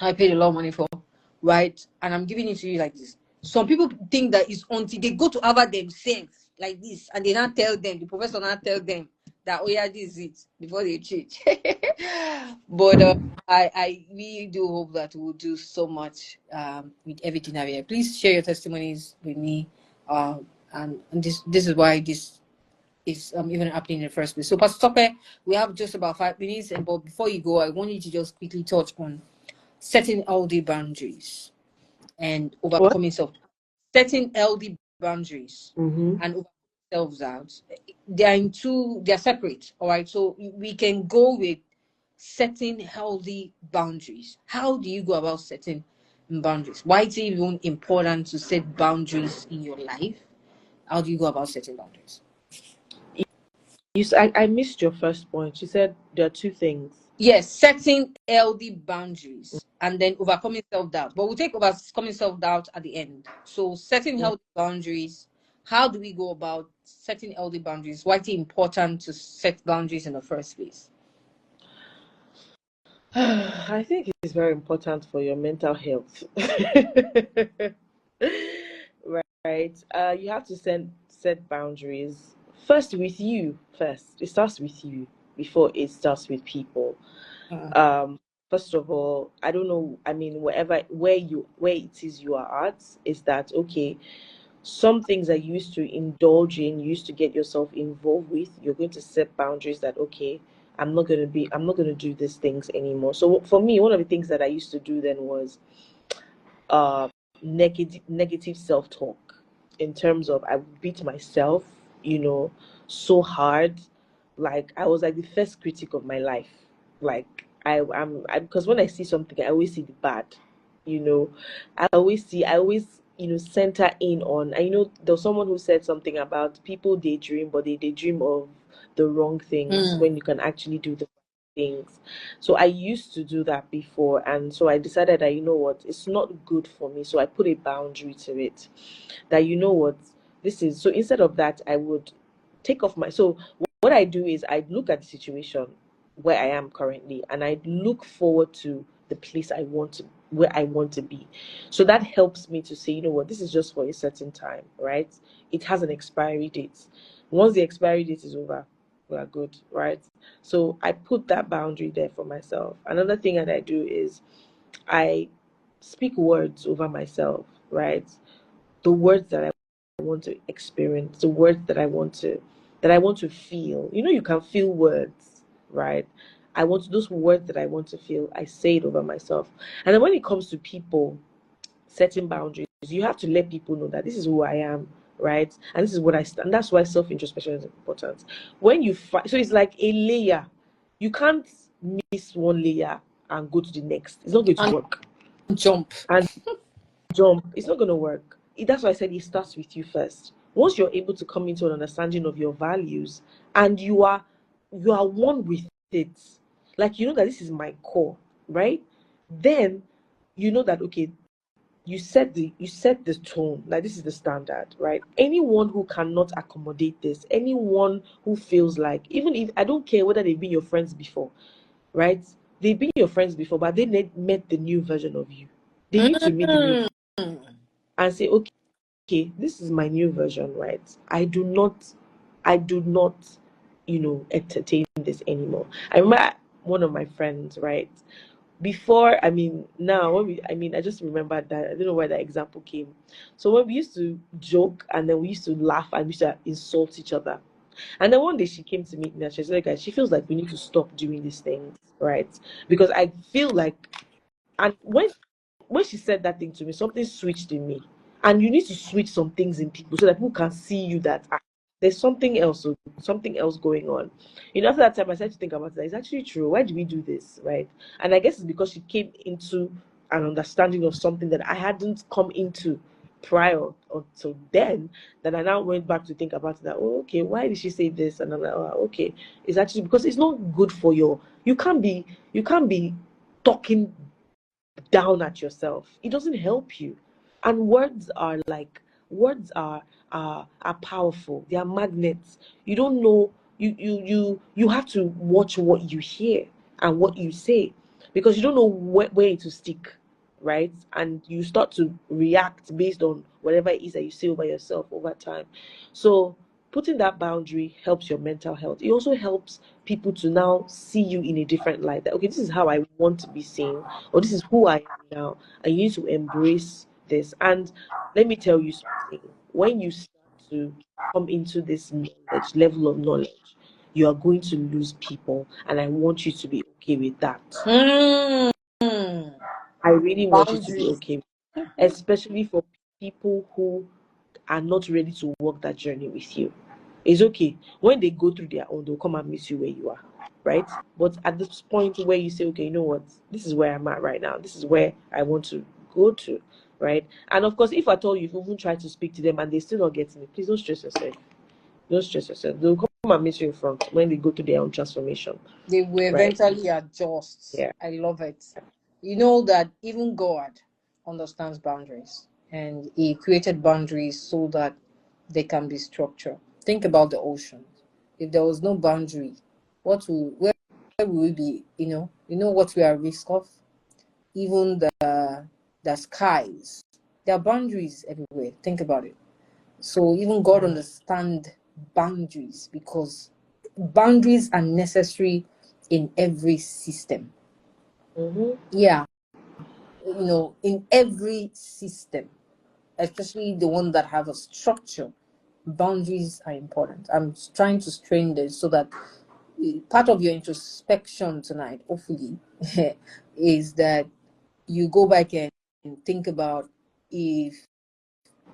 I paid a lot of money for, right? And I'm giving it to you like this. Some people think that it's until they go to Harvard themselves like this, and they not tell them, the professor not tell them that, oh yeah, this is it, before they change. But I really do hope that we'll do so much with everything that we have. Please share your testimonies with me. And this is why this is even happening in the first place. So, Pastor Tope, we have just about 5 minutes, but before you go, I want you to just quickly touch on setting healthy boundaries and What? overcoming self. Setting healthy boundaries Mm-hmm. and overcoming self doubt. They're separate. All right. So we can go with setting healthy boundaries. How do you go about setting boundaries? Why is it even important to set boundaries in your life? How do you go about setting boundaries? I missed your first point. You said there are two things. Yes, setting healthy boundaries and then overcoming self-doubt. But we'll take overcoming self-doubt at the end. So setting healthy boundaries. How do we go about setting healthy boundaries? Why is it important to set boundaries in the first place? I think it's very important for your mental health. Right. You have to set boundaries first with you first. It starts with you before it starts with people. Um, First of all, I don't know, I mean, where it is you are at, is that okay? Some things that you used to indulge in, you used to get yourself involved with, you're going to set boundaries that okay, I'm not going to do these things anymore. So for me, one of the things that I used to do then was uh negative self-talk, in terms of I would beat myself, you know, so hard. Like I was like the first critic of my life. Like because when I see something, I always see the bad, you know. I always, you know, center in on, I know there was someone who said something about people daydream, but they daydream of the wrong things when you can actually do the things. So I used to do that before, and so I decided that, you know what, it's not good for me. So I put a boundary to it. That, you know what, this is, so instead of that, I would take off my, so what I do is I look at the situation where I am currently, and I look forward to the place I want to, where I want to be. So that helps me to say, you know what, this is just for a certain time, right? It has an expiry date. Once the expiry date is over, we are good, right? So I put that boundary there for myself. Another thing that I do is I speak words over myself, right? The words that I want to experience, the words that I want to feel. You know, you can feel words, right? I want those words that I want to feel. I say it over myself. And then when it comes to people, setting boundaries, you have to let people know that this is who I am, right? And this is what I stand. That's why self introspection is important. When you so it's like a layer. You can't miss one layer and go to the next. It's not going to And work. jump. And jump. It's not going to work. That's why I said it starts with you first. Once you're able to come into an understanding of your values, and you are one with it, like you know that this is my core, right? Then you know that okay, you set the tone, like this is the standard, right? Anyone who cannot accommodate this, anyone who feels like, even if, I don't care whether they've been your friends before, right? They've been your friends before, but they met the new version of you. They need to meet the new Mm. and say, okay, this is my new version, right? I do not, entertain this anymore. I remember one of my friends, right? Before, I mean, now I just remembered that, I don't know where that example came. So when we used to joke, and then we used to laugh, and we used to insult each other. And then one day she came to meet me, and she said, guys, she feels like we need to stop doing these things, right? Because I feel like And when she said that thing to me, something switched in me. And you need to switch some things in people so that people can see you that there's something else, something else going on. After that time, I started to think about that. It's actually true. Why do we do this, right? And I guess it's because she came into an understanding of something that I hadn't come into prior until then, that I now went back to think about that. Oh, okay, why did she say this? And I'm like, oh, okay, it's actually because it's not good for you can't be talking down at yourself. It doesn't help you. And words are powerful. They are magnets. You don't know, you have to watch what you hear and what you say, because you don't know where it will stick, right? And you start to react based on whatever it is that you say over yourself over time. So putting that boundary helps your mental health. It also helps people to now see you in a different light, that okay, this is how I want to be seen, or this is who I am now, and you need to embrace this. And let me tell you something: when you start to come into this level of knowledge, you are going to lose people, and I want you to be okay with that. I really want you to be okay, especially for people who are not ready to walk that journey with you. It's okay. When they go through their own, they'll come and meet you where you are, right? But at this point where you say, okay, you know what? This is where I'm at right now. This is where I want to go to, right? And of course, if at all you've even tried to speak to them and they still not getting it, please don't stress yourself. Don't stress yourself. They'll come and meet you in front when they go through their own transformation. They will eventually adjust. Yeah. I love it. You know that even God understands boundaries, and He created boundaries so that they can be structured. Think about the ocean. If there was no boundary, where would we be? You know what we are at risk of? Even the skies. There are boundaries everywhere. Think about it. So even God understands boundaries, because boundaries are necessary in every system. Yeah, in every system, especially the one that have a structure, boundaries are important. I'm trying to strain this so that part of your introspection tonight, hopefully, is that you go back and think about if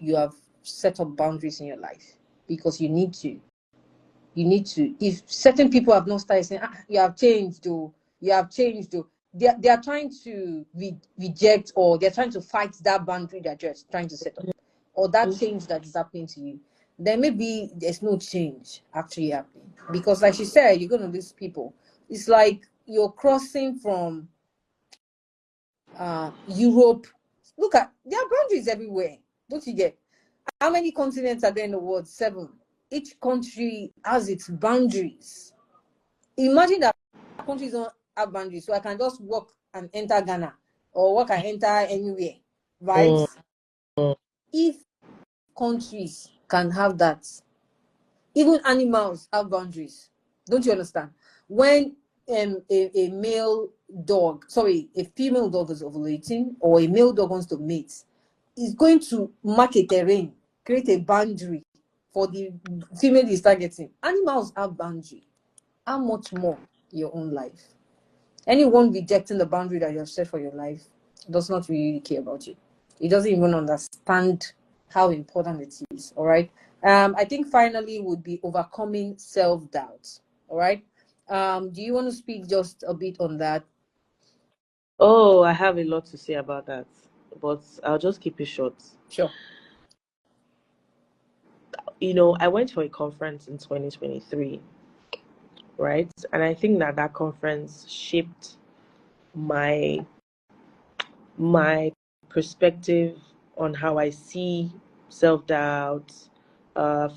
you have set up boundaries in your life, because you need to. If certain people have not started saying, you have changed, they are trying to reject, or they're trying to fight that boundary that you're trying to set up, or that change that is happening to you, then maybe there's no change actually happening. Because like she said, you're going to lose people. It's like you're crossing from Europe. Look, there are boundaries everywhere. Don't you get? How many continents are there in the world? 7. Each country has its boundaries. Imagine that countries don't have boundaries, so I can just walk and enter Ghana, or walk and enter anywhere, right? If countries can have that, even animals have boundaries. Don't you understand? When a female dog is ovulating, or a male dog wants to mate, it's going to mark a terrain, create a boundary for the female is targeting. Animals have boundary. How much more your own life? Anyone rejecting the boundary that you have set for your life does not really care about you. It doesn't even understand how important it is. All right. I think finally would be overcoming self-doubt. All right. Do you want to speak just a bit on that? Oh, I have a lot to say about that, but I'll just keep it short. Sure. I went for a conference in 2023, right? And I think that conference shaped my perspective on how I see self-doubt,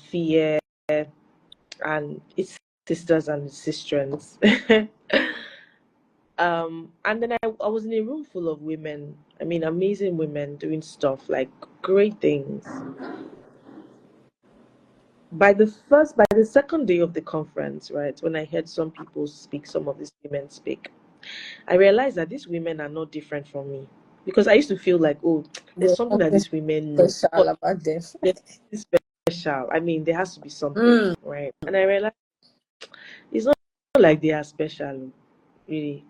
fear, and its sisters and sistrens. And then I was in a room full of women. I mean, amazing women doing stuff like great things. By the second day of the conference, right, when I heard some people speak, some of these women speak, I realized that these women are not different from me, because I used to feel like, oh, there's something that these women know. Special about them. It's special. I mean, there has to be something, right? And I realized it's not like they are special, really.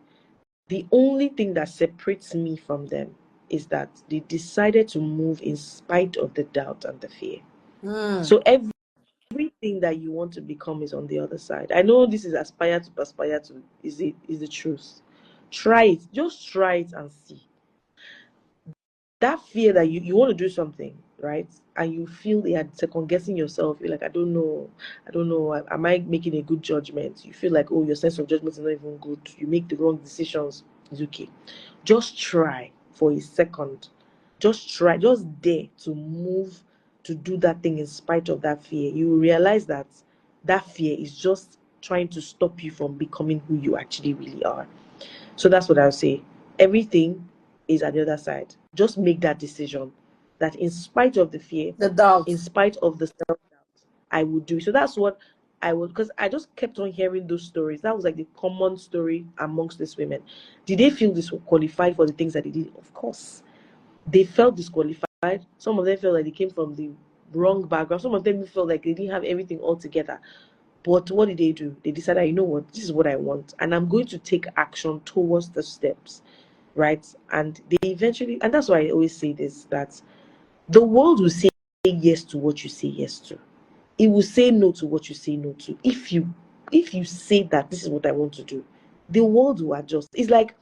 The only thing that separates me from them is that they decided to move in spite of the doubt and the fear. So everything that you want to become is on the other side. I know this is aspire to is the truth. Try it. Just try it and see. That fear that you want to do something, right? And you feel you're second guessing yourself. You're like, I don't know. Am I making a good judgment? You feel like, oh, your sense of judgment is not even good. You make the wrong decisions. It's okay. Just try for a second. Just try. Just dare to move to do that thing in spite of that fear. You will realize that that fear is just trying to stop you from becoming who you actually really are. So that's what I'll say. Everything is at the other side. Just make that decision that in spite of the fear, The doubt. in spite of the self doubt, I would do. So that's what I would, because I just kept on hearing those stories. That was like the common story amongst these women. Did they feel disqualified for the things that they did? Of course. They felt disqualified. Some of them felt like they came from the wrong background. Some of them felt like they didn't have everything all together. But what did they do? They decided, you know what, this is what I want, and I'm going to take action towards the steps, right? And they eventually, and that's why I always say this, that the world will say yes to what you say yes to. It will say no to what you say no to. If you say that this is what I want to do, the world will adjust. It's like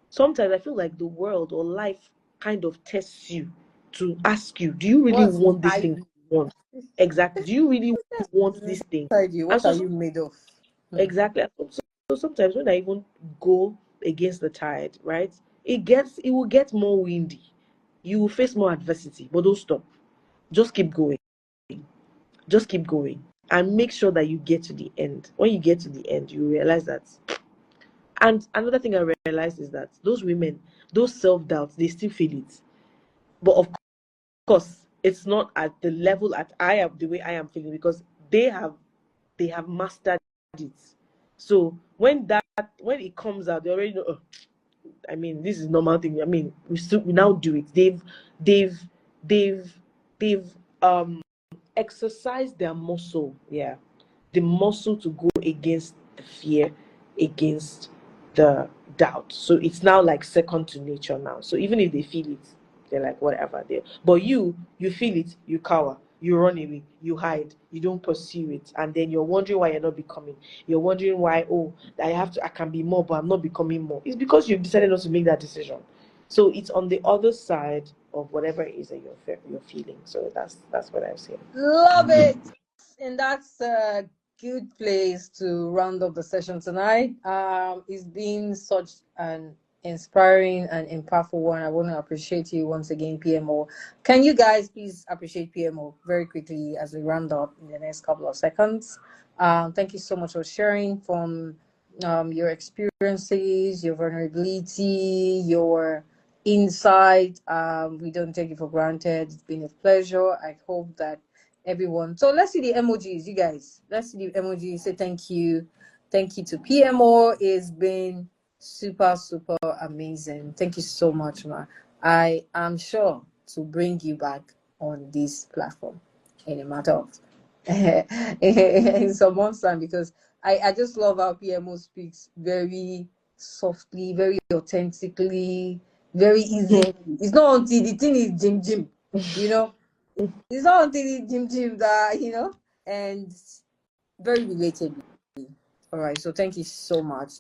sometimes I feel like the world or life kind of tests you to ask you, do you really What's want this inside thing you? you want? Exactly. Do you really want this thing? Inside you? And What so are you made of? exactly. So sometimes when I even go against the tide, right, it will get more windy. You will face more adversity, but don't stop. Just keep going. Just keep going. And make sure that you get to the end. When you get to the end, you realize that. And another thing I realized is that those women, those self-doubts, they still feel it. But of course, it's not at the level at I am the way I am feeling, because they have mastered it. So when it comes out, they already know. Oh, I mean, this is normal thing. I mean, we now do it. They've they've they've exercised their muscle. Yeah, the muscle to go against the fear, against the doubt. So it's now like second to nature now. So even if they feel it, they're like whatever. There, but you feel it, you cower, you run away, you hide, you don't pursue it, and then you're wondering why you're not becoming. You're wondering why, oh, I can be more, but I'm not becoming more. It's because you've decided not to make that decision. So it's on the other side of whatever it is that you're feeling. So that's what I'm saying. Love it. And that's a good place to round up the session tonight. It's been such an inspiring and impactful one. I want to appreciate you once again, PMO. Can you guys please appreciate PMO very quickly as we round up in the next couple of seconds? Thank you so much for sharing from your experiences, your vulnerability, your insight. We don't take it for granted. It's been a pleasure. I hope that everyone. So let's see the emojis, you guys. Let's see the emojis. Say thank you. Thank you to PMO. It's been super, super amazing. Thank you so much, ma. I am sure to bring you back on this platform in a matter of in some months time, because I just love how PMO speaks very softly, very authentically, very easy. It's not until the thing is Jim, you know. It's not until the Jim that, and very relatable. All right, so thank you so much.